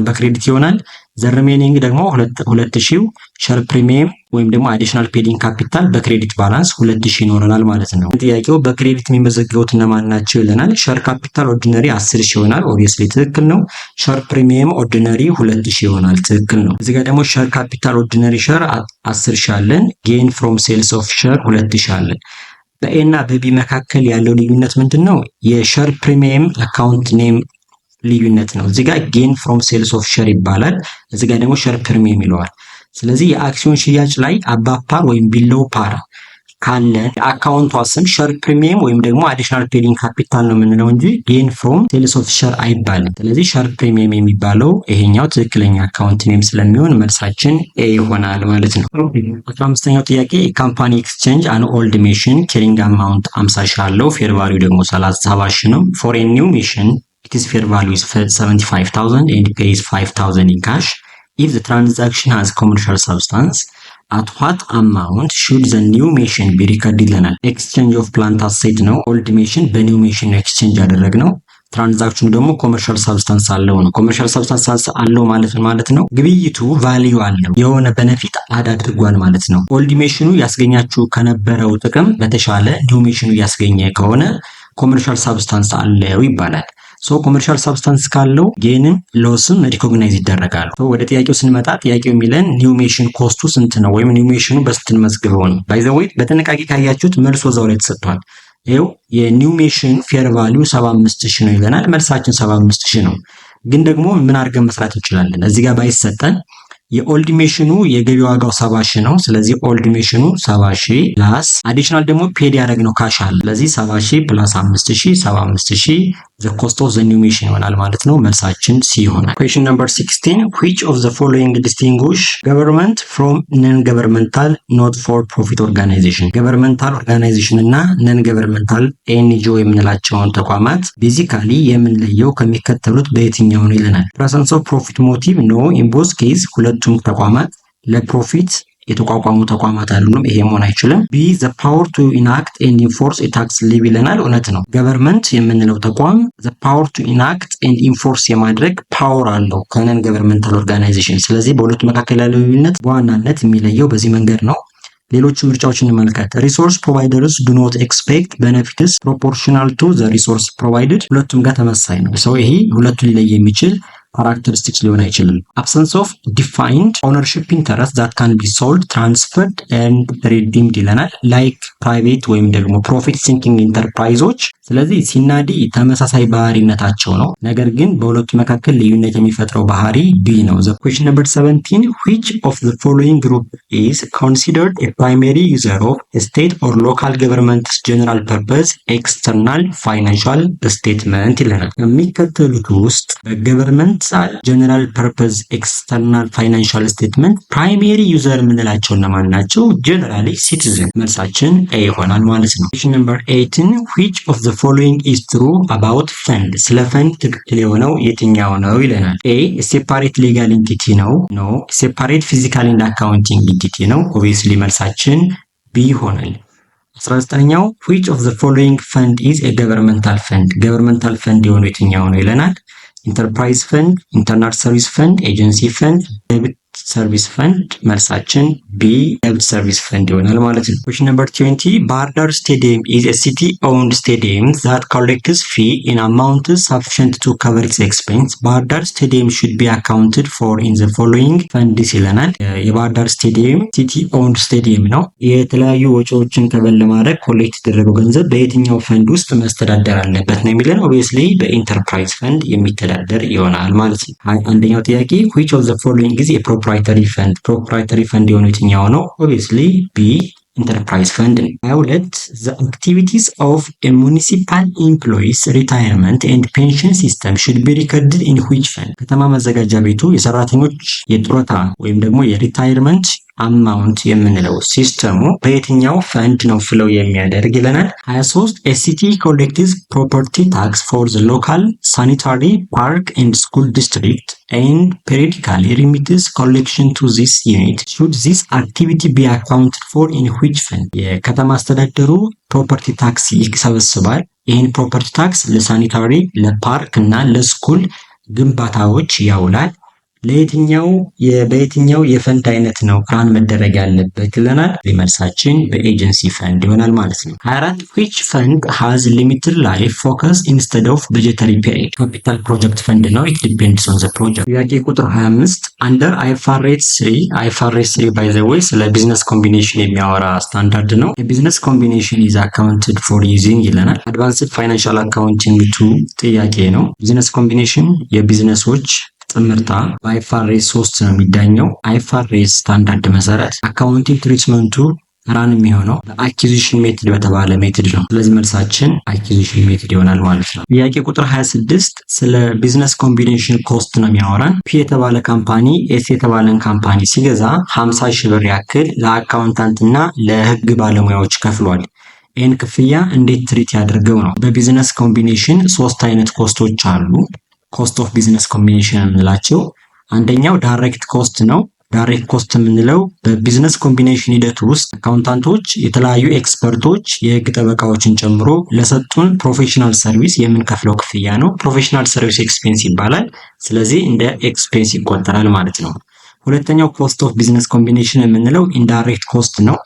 A: በክሬዲት ይሆናል። ዘ ሪሜኒንግ ደግሞ 2000 ሼር ፕሪሚየም ወይም ደግሞ አዲሽናል ፔዲንግ ካፒታል በክሬዲት ባላንስ 2000 ይኖረናል ማለት ነው። ጥያቄው በክሬዲት የሚመዘገቡት እነማን ናቸው ይለናል። ሼር ካፒታል ኦርዲነሪ 10000 ይሆናል። ኦብቪየስሊ ትክክል ነው። ሼር ፕሪሚየም ኦርዲነሪ 2000 ይሆናል። ትክክል ነው። እዚህ ጋር ደግሞ ሼር ካፒታል ኦርዲነሪ ሼር 10000 አለን። ጌን ፍሮም ሴልስ ኦፍ ሼር 2000 አለን። በኤ እና በቢ መካከል ያለው ልዩነት ምንድነው? የሼር ፕሪሚየም አካውንት ኔም ልዩነት ነው። እዚህ ጋር ጌን ፍሮም ሴልስ ኦፍ ሼር ይባላል። እዚህ ጋር ደግሞ ሼር ፕሪሚየም ይለዋል። ስለዚህ የአክሲዮን ሽያጭ ላይ አባብ ፓር ወይም ቢሎ ፓር ካለ የአካውንቷ ስም ሼር ፕሪሚየም ወይም ደግሞ አዲሽናል ፔዲንግ ካፒታል ነው የምንለው እንጂ ጌን ፍሮም ሴልስ ኦፍ ሼር አይባልም። ስለዚህ ሼር ፕሪሚየም የሚባለው ይሄኛው ትክክለኛ አካውንት ኔም ስለሚሆን መልሳችን ኤ ይሆናል ማለት ነው። 15ኛው ጥያቄ ካምፓኒ ኤክስቼንጅ አን ኦልድ ሜሽን ኬሪንግ አማውንት 50 ሺህ አለው። ፌር ቫልዩ ደግሞ 37 ሺህ ነው። ፎር ኤ ኒው ሜሽን it is fair value is 75,000 and it pays 5,000 in cash. If the transaction has commercial substance, at what amount should the new machine be recorded ይለናል። ኤክስቼንጅ ኦፍ ፕላንት አሴት ነው። ኦልድ ሜሽን በኒው ሜሽን ኤክስቼንጅ ያደረግነው። ትራንዛክሽኑ ደግሞ ኮመርሻል ሰብስታንስ አለው ነው። ኮመርሻል ሰብስታንስ አለው ማለት ነው ግብይቱ ቫልዩ አለው፣ የሆነ ቤኔፊት አድ አድርጓል ማለት ነው። ኦልድ ሜሽኑ ያስገኛችሁ ከነበረው ጥቅም በተሻለ ኒው ሜሽኑ ያስገኘ ከሆነ ኮመርሻል ሰብስታንስ አለው ይባላል። ሶ ኮመርሻል ሰብስታንስ ካለው ጌንም ሎስም ሪኮግናይዝ ይደረጋሉ። ወደ ጥያቄው ስንመጣ ጥያቄው የሚለን ኒው ሜሽን ኮስቱ ስንት ነው ወይም ኒው ሜሽኑ በስንት መዝግበው ነው። ባይ ዘ ዌይ በጥንቃቄ ካያችሁት መልሶ እዛው ላይ ተሰጥቷል። ይሄው የኒው ሜሽን ፌር ቫልዩ 75000 ነው ይለናል። መልሳችን 75000 ነው። ግን ደግሞ ምን አድርገን መስራት እንችላለን? እዚህ ጋር ባይሰጠን የኦልድ ሜሽኑ የገቢ ዋጋው 70000 ነው። ስለዚህ ኦልድ ሜሽኑ 70000 ፕላስ አዲሽናል ደግሞ ፔድ ያደረግነው ካሽ አለ። ስለዚህ 70000 ፕላስ 5000 75000 the cost of the new machine ይሆናል ማለት ነው። መልሳችን ሲ ይሆናል። question number 16 which of the following distinguish government from non-governmental not for profit organization? governmental organization እና non-governmental NGO የምንላቸውን ተቋማት ቤዚካሊ የምንለየው ከሚከተሉት በየትኛው ነው ይለናል። presence of profit motive no in both case ሁለቱም ተቋማት ለፕሮፊት የተቋቋሙ ተቋማት አይደሉም። ይሄ መሆን አይችልም። ቢ the power to enact and enforce a tax levy ይለናል። እውነት ነው። ገቨርንመንት የምንለው ተቋም the power to enact and enforce የማድረግ ፓወር አለው ከነን ገቨርንመንታል ኦርጋናይዜሽን። ስለዚህ በሁለቱ መካከል ያለው ልዩነት በዋናነት የሚለየው በዚህ መንገድ ነው። ሌሎች ምርጫዎችን እንመልከት። ሪሶርስ ፕሮቫይደርስ ዱ ኖት ኤክስፔክት ቤኔፊትስ ፕሮፖርሽናል ቱ ዘ ሪሶርስ ፕሮቫይደድ። ሁለቱም ጋር ተመሳሳይ ነው። ሰው ይሄ ሁለቱን ሊለይ የሚችል ካራክተሪስቲክስ ሊሆን አይችልም። አብሰንስ ኦፍ ዲፋይንድ ኦነርሺፕ ኢንተረስት ዛት ካን ቢ ሶልድ ትራንስፈርድ ኤንድ ሪዲምድ ይለናል። ላይክ ፕራይቬት ወይም ደግሞ ፕሮፊት ሲንኪንግ ኢንተርፕራይዞች። ስለዚህ ሲናዲ ተመሳሳይ ባህሪነታቸው ነው። ነገር ግን በሁለቱ መካከል ልዩነት የሚፈጥረው ባህሪ ቢ ነው። ዘ ኩዌስችን ነምበር 17 which of the following group is considered a primary user of a state or local government's general purpose external financial statement ይለናል። የሚከተሉት ውስጥ በገቨርንመንት ጀነራል ፐርፐዝ ኤክስተርናል ፋይናንሻል ስቴትመንት ፕራይሜሪ ዩዘር የምንላቸው እነማን ናቸው? ጀነራሊ ሲቲዝን። መልሳችን ኤ ይሆናል ማለት ነው። ኩዌስችን ነምበር 18 which of the following is true about fund። ስለ ፈንድ ትክክል የሆነው የትኛው ነው ይለናል። ኤ ሴፓሬት ሌጋል ኢንቲቲ ነው። ኖ ሴፓሬት ፊዚካል ኤንድ አካውንቲንግ ኢንቲቲ ነው። ኦብቪየስሊ መልሳችን ቢ ይሆናል። 19ኛው which of the following fund is a governmental fund። ገቨርንመንታል ፈንድ የሆነው የትኛው ነው ይለናል። ኢንተርፕራይዝ ፈንድ፣ ኢንተርናል ሰርቪስ ፈንድ፣ ኤጀንሲ ፈንድ፣ ደብት ሰርቪስ ፈንድ። መልሳችን ቢ ደብት ሰርቪስ ፈንድ ይሆናል ማለት ነው። ኩዌስችን ነምበር 20 ባህር ዳር ስቴዲየም ኢዝ ኤ ሲቲ ኦውንድ ስቴዲየም ዛት ኮሌክትስ ፊ ኢን አማውንትስ ሰፊሽንት ቱ ከቨር ኢትስ ኤክስፔንስ። ባህር ዳር ስቴዲየም ሹድ ቢ አካውንትድ ፎር ኢን ዘ ፎሎዊንግ ፈንድስ ይለናል። የባህር ዳር ስቴዲየም ሲቲ ኦውንድ ስቴዲየም ነው። የተለያዩ ወጪዎችን ከቨር ለማድረግ ኮሌክት የተደረገው ገንዘብ በየትኛው ፈንድ ውስጥ መስተዳደር አለበት ነው የሚለን። ኦብቪየስሊ በኢንተርፕራይዝ ፈንድ የሚተዳደር ይሆናል ማለት ነው። አንደኛው ጥያቄ which of the following is a proprietary fund። ፕሮፕራይተሪ ፈንድ የሆነው የትኛው ነው? ኦብቪየስሊ ቢ ኢንተርፕራይዝ ፈንድ ነው። 22 the activities of a municipal employees retirement and pension system should be recorded in which fund። ከተማ መዘጋጃ ቤቱ የሰራተኞች የጡረታ ወይም ደግሞ የሪታይርመንት አማውንት የምንለው ሲስተሙ በየትኛው ፈንድ ነው ፍለው የሚያደርግ ይለናል። 23 ኤሲቲ ኮሌክቲቭ ፕሮፐርቲ ታክስ ፎር ዘ ሎካል ሳኒታሪ ፓርክ ኤንድ ስኩል ዲስትሪክት ኤንድ ፔሪዲካሊ ሪሚትስ ኮሌክሽን ቱ ዚስ ዩኒት ሹድ ዚስ አክቲቪቲ ቢ አካውንትድ ፎር ኢን ዊች ፈንድ። የከተማ አስተዳደሩ ፕሮፐርቲ ታክስ ይሰበስባል። ይህን ፕሮፐርቲ ታክስ ለሳኒታሪ ለፓርክ እና ለስኩል ግንባታዎች ያውላል። በየትኛው የፈንድ አይነት ነው ፕላን መደረግ ያለበት ይለናል። መልሳችን በኤጀንሲ ፈንድ ይሆናል ማለት ነው። 24 which fund has limited life focus instead of budgetary period። ካፒታል ፕሮጀክት ፈንድ ነው። it depends on the project። ጥያቄ ቁጥር 25 under IFRS 3 by the way ስለ ቢዝነስ ኮምቢኔሽን የሚያወራ ስታንዳርድ ነው። የቢዝነስ ኮምቢኔሽን is accounted for using ይለናል። advanced financial accounting 2 ጥያቄ ነው። ቢዝነስ ኮምቢኔሽን የቢዝነሶች ጥምርታ በአይፋሬስ 3 ነው የሚዳኘው። አይፋሬስ ስታንዳርድ መሰረት አካውንቲንግ ትሪትመንቱ ራን የሚሆነው በአኪዚሽን ሜትድ በተባለ ሜትድ ነው። ስለዚህ መልሳችን አኪዚሽን ሜትድ ይሆናል ማለት ነው። ጥያቄ ቁጥር 26 ስለ ቢዝነስ ኮምቢኔሽን ኮስት ነው የሚያወራን። ፒ የተባለ ካምፓኒ ኤስ የተባለን ካምፓኒ ሲገዛ 50 ሺህ ብር ያክል ለአካውንታንት እና ለህግ ባለሙያዎች ከፍሏል። ይህን ክፍያ እንዴት ትሪት ያደርገው ነው። በቢዝነስ ኮምቢኔሽን 3 አይነት ኮስቶች አሉ። ኮስት ኦፍ ቢዝነስ ኮምቢኔሽን የምንላቸው አንደኛው ዳይሬክት ኮስት ነው። ዳይሬክት ኮስት የምንለው በቢዝነስ ኮምቢኔሽን ሂደት ውስጥ አካውንታንቶች፣ የተለያዩ ኤክስፐርቶች፣ የህግ ጠበቃዎችን ጨምሮ ለሰጡን ፕሮፌሽናል ሰርቪስ የምንከፍለው ክፍያ ነው። ፕሮፌሽናል ሰርቪስ ኤክስፔንስ ይባላል። ስለዚህ እንደ ኤክስፔንስ ይቆጠራል ማለት ነው። ሁለተኛው ኮስት ኦፍ ቢዝነስ ኮምቢኔሽን የምንለው ኢንዳይሬክት ኮስት ነው።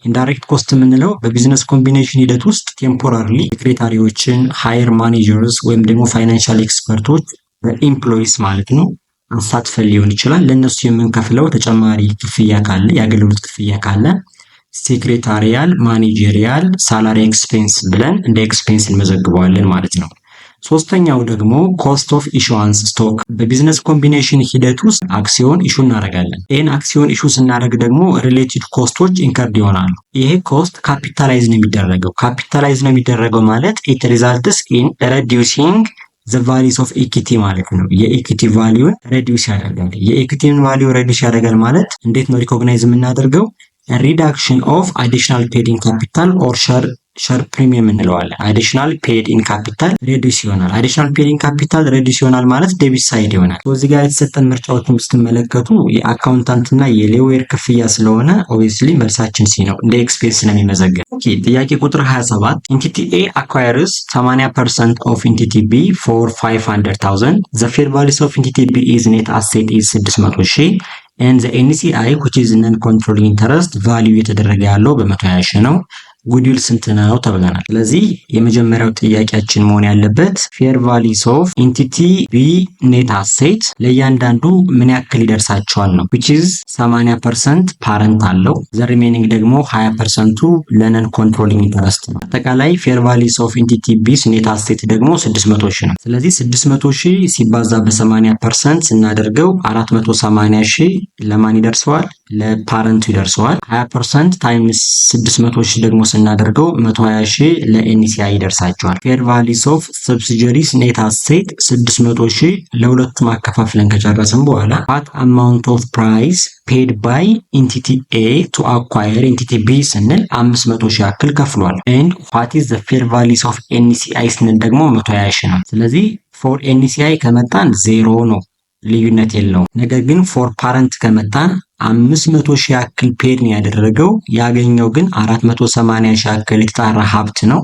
A: ኢንዳይሬክት ኮስት የምንለው በቢዝነስ ኮምቢኔሽን ሂደት ውስጥ ቴምፖራሪ ሴክሬታሪዎችን፣ ሃየር ማኔጀርስ ወይም ደግሞ ፋይናንሻል ኤክስፐርቶች በኤምፕሎይስ ማለት ነው አሳትፈን ሊሆን ይችላል። ለእነሱ የምንከፍለው ተጨማሪ ክፍያ ካለ፣ የአገልግሎት ክፍያ ካለ ሴክሬታሪያል፣ ማኔጀሪያል፣ ሳላሪ ኤክስፔንስ ብለን እንደ ኤክስፔንስ እንመዘግበዋለን ማለት ነው። ሶስተኛው ደግሞ ኮስት ኦፍ ኢሹዋንስ ስቶክ። በቢዝነስ ኮምቢኔሽን ሂደት ውስጥ አክሲዮን ኢሹ እናደርጋለን። ይህን አክሲዮን ኢሹ ስናደርግ ደግሞ ሪሌቲድ ኮስቶች ኢንከርድ ይሆናሉ። ይሄ ኮስት ካፒታላይዝ ነው የሚደረገው። ካፒታላይዝ ነው የሚደረገው ማለት ኢት ሪዛልትስ ኢን ሬዲዩሲንግ ዘ ቫሊዩስ ኦፍ ኢኩቲ ማለት ነው። የኢኩቲ ቫሊዩን ሬዲዩስ ያደርጋል። የኢኩቲን ቫሊዩ ሬዲዩስ ያደርጋል ማለት እንዴት ነው ሪኮግናይዝ የምናደርገው? ሪዳክሽን ኦፍ አዲሽናል ፔድ ኢን ካፒታል ኦር ሸር ፕሪሚየም እንለዋለን። አዲሽናል ፔድ ኢን ካፒታል ሬዲዩስ ይሆናል። አዲሽናል ፔድ ኢን ካፒታል ሬዲዩስ ይሆናል ማለት ዴቢት ሳይድ ይሆናል። እዚህ ጋር የተሰጠን ምርጫዎችን ስትመለከቱ የአካውንታንት እና የሌዌር ክፍያ ስለሆነ ኦብቪየስሊ መልሳችን ሲ ነው፣ እንደ ኤክስፔንስ ነው የሚመዘገብ። ኦኬ ጥያቄ ቁጥር 27 ኢንቲቲ ኤ አኳየርስ 80% ኦፍ ኢንቲቲ ቢ ፎር 500,000 ዘ ፌር ቫልዩ ኦፍ ኢንቲቲ ቢ ኢዝ ኔት አሴት ኢዝ 600,000 and the NCI which is non controlling interest value የተደረገ ያለው በ120 ሺህ ነው። ጉድዊል ስንት ነው ተብለናል። ስለዚህ የመጀመሪያው ጥያቄያችን መሆን ያለበት ፌር ቫሊዩስ ኦፍ ኢንቲቲ ቢ ኔት አሴት ለእያንዳንዱ ምን ያክል ይደርሳቸዋል ነው which is 80% ፓረንት አለው ዘ ሪሜኒንግ ደግሞ 20%ቱ ለነን ኮንትሮሊንግ ኢንተረስት ነው። አጠቃላይ ፌር ቫሊዩስ ኦፍ ኢንቲቲ ቢ ኔት አሴት ደግሞ 600 ሺህ ነው። ስለዚህ 600 ሺህ ሲባዛ በ80% ስናደርገው 480 ሺህ ለማን ይደርሰዋል? ለፓረንቱ ይደርሰዋል። 20% ታይምስ 600 ሺህ ደግሞ ስናደርገው 120 ሺህ ለኤንሲአይ ይደርሳቸዋል። ፌር ቫሊዩስ ኦፍ ሰብሲዲያሪስ ኔት አሴት 600 ሺህ ለሁለቱም አከፋፍለን ከጨረስን በኋላ what amount of price paid by entity A to acquire entity B ስንል 500 ሺህ ያክል ከፍሏል። and what is the fair values of NCI ስንል ደግሞ 120 ሺህ ነው። ስለዚህ for NCI ከመጣን 0 ነው፣ ልዩነት የለውም። ነገር ግን ፎር ፓረንት ከመጣን 500 ሺህ ያክል ፔድ ነው ያደረገው፣ ያገኘው ግን 480 ሺህ ያክል የተጣራ ሀብት ነው።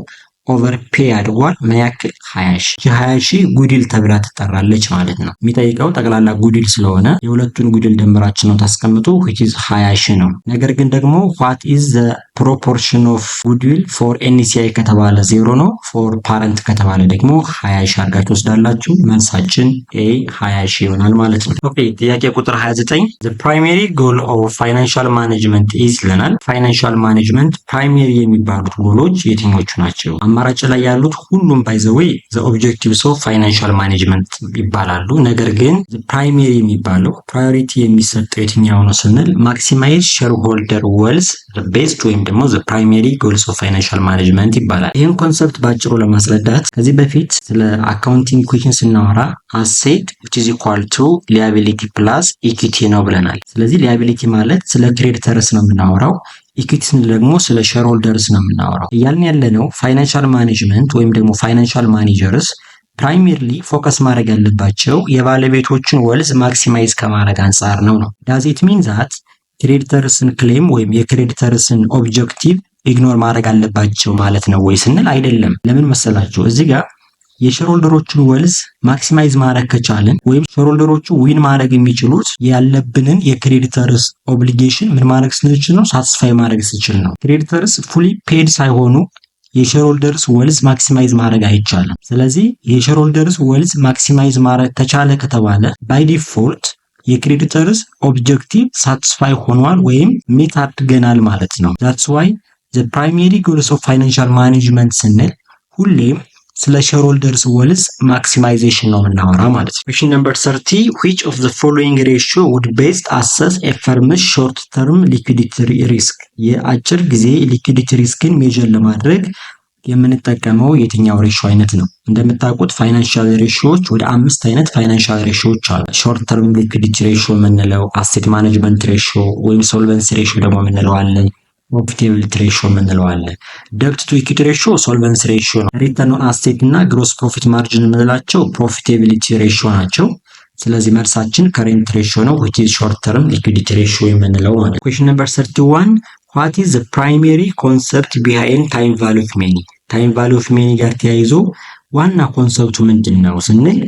A: ኦቨር ፔ አድርጓል። ምን ያክል? 20 ሺህ። 20 ሺህ ጉድዊል ተብላ ትጠራለች ማለት ነው። የሚጠይቀው ጠቅላላ ጉድዊል ስለሆነ የሁለቱን ጉድዊል ድምራችን ነው ታስቀምጡ which is 20 ሺህ ነው። ነገር ግን ደግሞ what is the proportion of goodwill for NCI ከተባለ 0 ነው። for parent ከተባለ ደግሞ 20 ሺህ አድርጋችሁ ትወስዳላችሁ። መልሳችን A 20 ሺህ ይሆናል ማለት ነው። ኦኬ ጥያቄ ቁጥር 29 the primary goal of financial management is ይለናል። ፋይናንሻል ማኔጅመንት ፕራይሜሪ የሚባሉት ጎሎች የትኞቹ ናቸው? አማራጭ ላይ ያሉት ሁሉም ባይ ዘ ዌይ the objectives of financial management ይባላሉ። ነገር ግን ፕራይሜሪ የሚባለው ፕራዮሪቲ የሚሰጠው የትኛው ነው ስንል ማክሲማይዝ ሼርሆልደር ዌልዝ ቤስት ወይም ደግሞ the primary goals of financial management ይባላል። ይህን ኮንሰፕት ባጭሩ ለማስረዳት ከዚህ በፊት ስለ አካውንቲንግ ኢኩዌሽን ስናወራ አሴት which is equal to liability plus equity ነው ብለናል። ስለዚህ liability ማለት ስለ ክሬዲተርስ ነው የምናወራው፣ ኢኩዊቲ ስንል ደግሞ ስለ ሼርሆልደርስ ነው የምናወራው። እያልን ያለነው ፋይናንሻል ማኔጅመንት ወይም ደግሞ ፋይናንሻል ማኔጀርስ ፕራይሜርሊ ፎከስ ማድረግ ያለባቸው የባለቤቶችን ወልዝ ማክሲማይዝ ከማድረግ አንጻር ነው። ዳዝ ኢት ሚን ዛት ክሬዲተርስን ክሌም ወይም የክሬዲተርስን ኦብጀክቲቭ ኢግኖር ማድረግ አለባቸው ማለት ነው ወይ ስንል አይደለም። ለምን መሰላችሁ? እዚህ ጋር የሼርሆልደሮችን ወልዝ ማክሲማይዝ ማድረግ ከቻልን ወይም ሼርሆልደሮቹ ዊን ማድረግ የሚችሉት ያለብንን የክሬዲተርስ ኦብሊጌሽን ምን ማድረግ ስንችል ነው? ሳቲስፋይ ማድረግ ስንችል ነው። ክሬዲተርስ ፉሊ ፔድ ሳይሆኑ የሼርሆልደርስ ወልዝ ማክሲማይዝ ማድረግ አይቻልም። ስለዚህ የሼርሆልደርስ ወልዝ ማክሲማይዝ ማድረግ ተቻለ ከተባለ ባይ ዲፎልት የክሬዲተርስ ኦብጀክቲቭ ሳቲስፋይ ሆኗል ወይም ሜት አድርገናል ማለት ነው። that's why the primary goals of financial management ስንል ሁሌም ስለ ሼርሆልደርስ ወልዝ ማክሲማይዜሽን ነው የምናወራ ማለት ነው። question number 30 which of the following ratio would best assess a firm's short term liquidity risk የአጭር ጊዜ ሊኩዊዲቲ ሪስክን ሜጀር ለማድረግ የምንጠቀመው የትኛው ሬሾ አይነት ነው? እንደምታውቁት ፋይናንሻል ሬሾዎች ወደ 5 አይነት ፋይናንሻል ሬሾዎች አሉ። ሾርት ተርም ሊኩዊዲቲ ሬሾ የምንለው፣ አሴት ማኔጅመንት ሬሾ ወይም ሶልቨንሲ ሬሾ ደግሞ የምንለው አለ፣ ፕሮፊታቢሊቲ ሬሾ የምንለው አለ። ደብት ቱ ኢኩዊቲ ሬሾ ሶልቨንሲ ሬሾ ነው። ሪተርን ኦን አሴት እና ግሮስ ፕሮፊት ማርጂን የምንላቸው ፕሮፊታቢሊቲ ሬሾ ናቸው። ስለዚህ መልሳችን ከሬንት ሬሾ ነው which is short term liquidity ratio የምንለው ማለት ነው። question number 31 what is the primary concept behind time value of money? ታይም ቫልዩ ኦፍ መኒ ጋር ተያይዞ ዋና ኮንሰፕቱ ምንድን ነው ስንል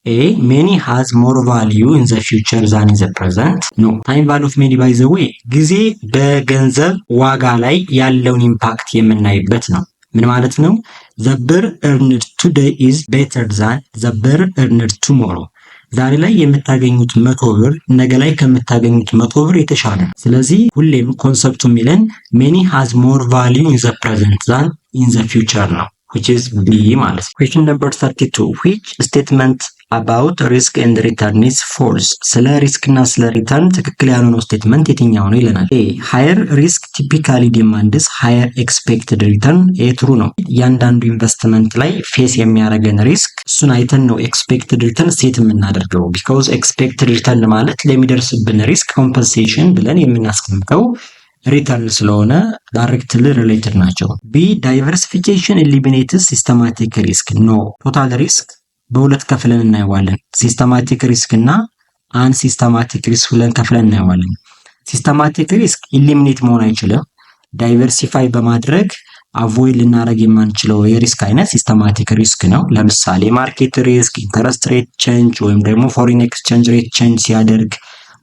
A: A many has more value in the future than in the present. No, time value of money by the way ጊዜ በገንዘብ ዋጋ ላይ ያለውን ኢምፓክት የምናይበት ነው። ምን ማለት ነው? the birr earned today is better than the birr earned tomorrow. ዛሬ ላይ የምታገኙት 100 ብር ነገ ላይ ከምታገኙት 100 ብር የተሻለ ነው። ስለዚህ ሁሌም ኮንሰፕቱ የሚለን many has more value in the present than in the future ነው which is B ማለት ነው። question number 32 which statement about risk and return is false? ስለ ሪስክ እና ስለ ሪተርን ትክክል ያልሆነው ስቴትመንት የትኛው ነው ይለናል። A higher risk typically demands higher expected return. A true ነው። እያንዳንዱ ኢንቨስትመንት ላይ ፌስ የሚያደርገን ሪስክ እሱን አይተን ነው ኤክስፔክትድ ሪተርን ሴት የምናደርገው because expected return ማለት ለሚደርስብን ሪስክ ኮምፐንሴሽን ብለን የምናስቀምጠው ሪተርን ስለሆነ ዳይሬክትሊ ሪሌትድ ናቸው። ቢ ዳይቨርሲፊኬሽን ኤሊሚኔትስ ሲስተማቲክ ሪስክ ኖ ቶታል ሪስክ በሁለት ከፍለን እናየዋለን። ሲስተማቲክ ሪስክ እና አንሲስተማቲክ ሪስክ ብለን ከፍለን እናየዋለን። ሲስተማቲክ ሪስክ ኢሊሚኔት መሆን አይችልም። ዳይቨርሲፋይ በማድረግ አቮይድ ልናደርግ የማንችለው የሪስክ አይነት ሲስተማቲክ ሪስክ ነው። ለምሳሌ ማርኬት ሪስክ፣ ኢንተረስት ሬት ቼንጅ ወይም ደግሞ ፎሪን ኤክስቼንጅ ሬት ቼንጅ ሲያደርግ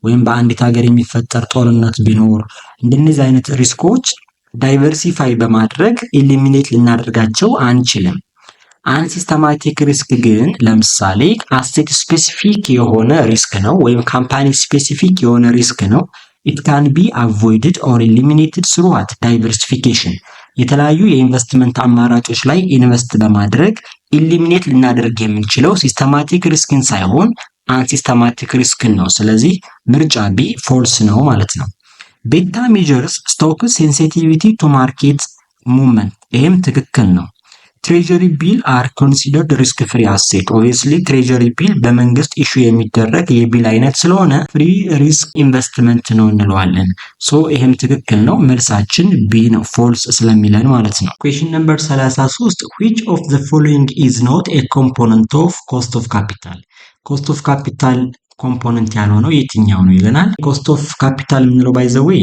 A: ወይም በአንዲት ሀገር የሚፈጠር ጦርነት ቢኖር እንደነዚህ አይነት ሪስኮች ዳይቨርሲፋይ በማድረግ ኢሊሚኔት ልናደርጋቸው አንችልም። አንሲስተማቲክ ሪስክ ግን ለምሳሌ አሴት ስፔሲፊክ የሆነ ሪስክ ነው ወይም ካምፓኒ ስፔሲፊክ የሆነ ሪስክ ነው። ኢት ካን ቢ አቮይድድ ኦር ኢሊሚኔትድ ስሩ ዋት ዳይቨርሲፊኬሽን። የተለያዩ የኢንቨስትመንት አማራጮች ላይ ኢንቨስት በማድረግ ኢሊሚኔት ልናደርግ የምንችለው ሲስተማቲክ ሪስክን ሳይሆን አንሲስተማቲክ ሪስክን ነው። ስለዚህ ምርጫ ቢ ፎልስ ነው ማለት ነው። ቤታ ሜጀርስ ስቶክ ሴንሲቲቪቲ ቱ ማርኬት ሙቭመንት፣ ይህም ትክክል ነው። ትሬጀሪ ቢል አር ኮንሲደርድ ሪስክ ፍሪ አሴት። ኦብቪየስሊ ትሬጀሪ ቢል በመንግስት ኢሹ የሚደረግ የቢል አይነት ስለሆነ ፍሪ ሪስክ ኢንቨስትመንት ነው እንለዋለን። ሶ ይሄም ትክክል ነው። መልሳችን ቢ ነው፣ ፎልስ ስለሚለን ማለት ነው። ኩዌሽን ነምበር 33 which of the following is not a component of cost of capital? ኮስት ኦፍ ካፒታል ኮምፖነንት ያልሆነው የትኛው ነው ይለናል። ኮስት ኦፍ ካፒታል የምንለው ባይ ዘ ዌይ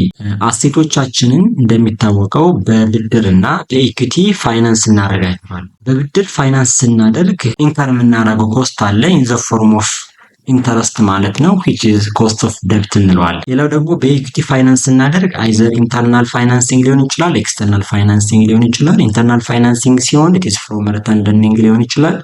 A: አሴቶቻችንን እንደሚታወቀው በብድርና በኢኩቲ ፋይናንስ እናደርጋቸዋለን። በብድር ፋይናንስ ስናደርግ ኢንከር የምናደርገው ኮስት አለ ኢን ዘ ፎርም ኦፍ ኢንተረስት ማለት ነው which is cost of debt እንለዋለን። ሌላው ደግሞ በኢኩቲ ፋይናንስ ስናደርግ አይዘር ኢንተርናል ፋይናንሲንግ ሊሆን ይችላል፣ ኤክስተርናል ፋይናንሲንግ ሊሆን ይችላል። ኢንተርናል ፋይናንሲንግ ሲሆን it is from return earning ሊሆን ይችላል።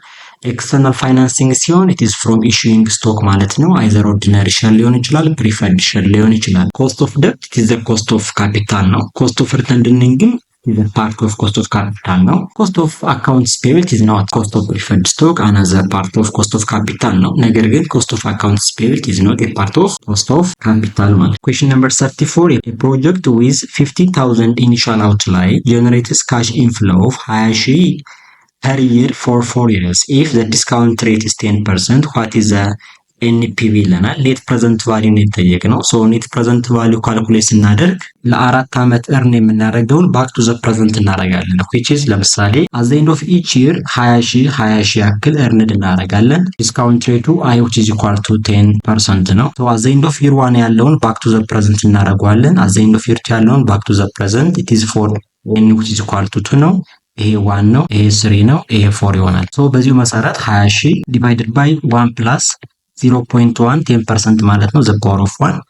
A: ኤክስተርናል ፋይናንሲንግ ሲሆን it is from issuing stock ማለት ነው። አይዘር ኦርዲነሪ ሼር ሊሆን ይችላል፣ ፕሪፈርድ ሼር ሊሆን ይችላል። ኮስት ኦፍ ደብት it is the cost of capital ነው። ኮስት ኦፍ ሪተርንድ ኢርኒንግም is a part of cost of capital ነው። ኮስት ኦፍ አካውንትስ ፔብል is not cost of preferred stock another part of cost of capital ነው። ነገር ግን cost of accounts payable is not a part of cost of capital ማለት። question number 34 a project with 50,000 initial outlay generates cash inflow of 20,000 per year for 4 years. If the discount rate is 10%, what is the NPV ይለናል። ኔት ፕሬዘንት ቫልዩ ነው የተጠየቅነው። ሶ ኔት ፕሬዘንት ቫልዩ ካልኩሌት ስናደርግ ለ4 ዓመት እርን የምናደርገውን ባክ ቱ ዘ ፕሬዘንት እናደርጋለን። which is ለምሳሌ at the end of each year 20,000 ያክል እርንድ እናደርጋለን። ዲስካውንት ሬቱ i which is equal to 10% ነው። so at the end of year 1 ያለውን ባክ ቱ ዘ ፕሬዘንት እናደርጋለን። at the end of year 2 ያለውን ባክ ቱ ዘ ፕሬዘንት it is 4 n which is equal to 2 ነው። ይሄ 1 ነው፣ ይሄ 3 ነው፣ ይሄ 4 ይሆናል። ሶ በዚሁ መሰረት 20,000 divided by 1 plus 0.1 10% ማለት ነው the power of 1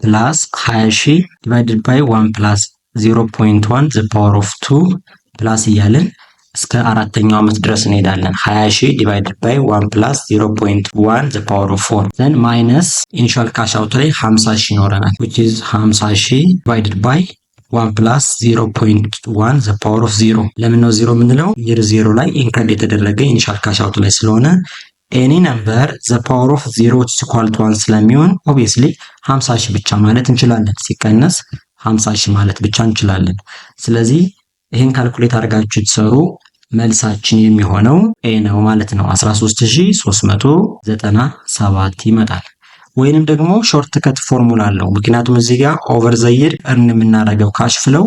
A: plus 20,000 divided by 1 plus 0.1 the power of 2 plus እያለን እስከ አራተኛው ዓመት ድረስ እንሄዳለን። 20,000 divided by 1 plus 0.1 the power of 4 then minus initial cash out ላይ 50,000 ይኖረናል which is 50,000 divided by 1 plus 0.1 the power of 0 ለምን ነው 0 የምንለው? year 0 ላይ ኢንክሪድ የተደረገ ኢኒሻል ካሽ አውት ላይ ስለሆነ any number the power of 0 is equal to 1 ስለሚሆን obviously 50,000 ብቻ ማለት እንችላለን። ሲቀነስ 50,000 ማለት ብቻ እንችላለን። ስለዚህ ይሄን ካልኩሌት አድርጋችሁ ትሰሩ መልሳችን የሚሆነው a ነው ማለት ነው። 13,397 ይመጣል። ወይንም ደግሞ ሾርት ከት ፎርሙላ አለው። ምክንያቱም እዚህ ጋር ኦቨር ዘ ይር እርን የምናደርገው ካሽ ፍለው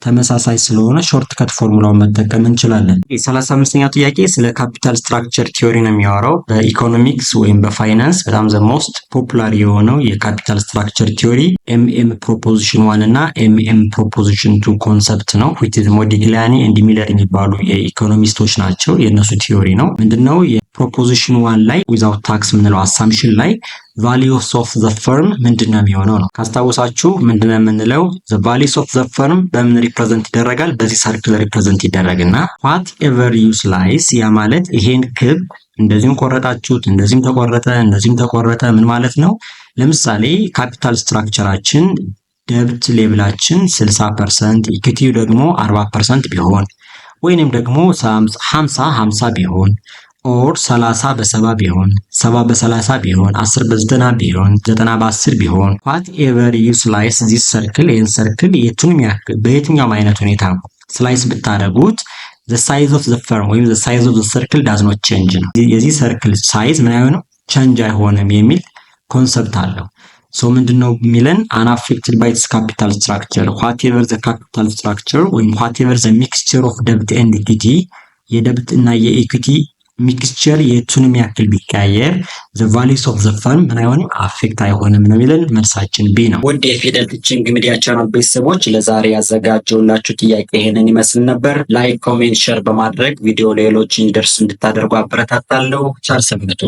A: ተመሳሳይ ስለሆነ ሾርት ከት ፎርሙላውን መጠቀም እንችላለን። 35ኛው ጥያቄ ስለ ካፒታል ስትራክቸር ቲዮሪ ነው የሚያወራው። በኢኮኖሚክስ ወይም በፋይናንስ በጣም ዘ ሞስት ፖፑላር የሆነው የካፒታል ስትራክቸር ቲዮሪ ኤምኤም ፕሮፖዚሽን 1 እና ኤምኤም ፕሮፖዚሽን 2 ኮንሰፕት ነው። which is ሞዲግሊያኒ ኤንድ ሚለር የሚባሉ የኢኮኖሚስቶች ናቸው። የእነሱ ቲዮሪ ነው። ምንድነው የፕሮፖዚሽን 1 ላይ ዊዛውት ታክስ የምንለው አሳምፕሽን ላይ values of the firm ምንድነው የሚሆነው ነው። ካስታውሳችሁ ምንድነው የምንለው? the values of the firm በምን ሪፕሬዘንት ይደረጋል? በዚህ ሰርክል ሪፕሬዘንት ይደረግና whatever you slice ያ ማለት ይሄን ክብ እንደዚህም ቆረጣችሁት፣ እንደዚህም ተቆረጠ፣ እንደዚህም ተቆረጠ ምን ማለት ነው? ለምሳሌ ካፒታል ስትራክቸራችን ደብት ሌብላችን 60%፣ ኢኩዊቲው ደግሞ 40% ቢሆን ወይንም ደግሞ 50 ቢሆን ኦር 30 በ70 ቢሆን 70 በ30 ቢሆን 10 በ90 ቢሆን 90 በ10 ቢሆን whatever you slice this circle ይህን ሰርክል የቱንም ያክል በየትኛውም አይነት ሁኔታ ስላይስ ብታደርጉት the size of the firm ወይም the size of the circle does not change ነው። የዚህ ሰርክል ሳይዝ ምን አይሆንም? ቼንጅ አይሆንም የሚል ኮንሰፕት አለው። ሶ ምንድነው የሚለን? unaffected by its capital structure whatever the capital structure ወይም whatever the mixture of debt and equity የደብት እና የኢኩዊቲ ሚክስቸር የቱንም ያክል ቢቀያየር the values of the firm ምን አይሆንም? አፌክት አይሆንም ነው የሚለን። መልሳችን ቢ ነው። ወደ ፊደል ቲችንግ ሚዲያ ቻናል ቤተሰቦች ለዛሬ ያዘጋጀውላችሁ ጥያቄ ይሄንን ይመስል ነበር። ላይክ፣ ኮሜንት፣ ሼር በማድረግ ቪዲዮ ሌሎች እንዲደርሱ እንድታደርጉ አበረታታለሁ። ቻው ሰንብቱ።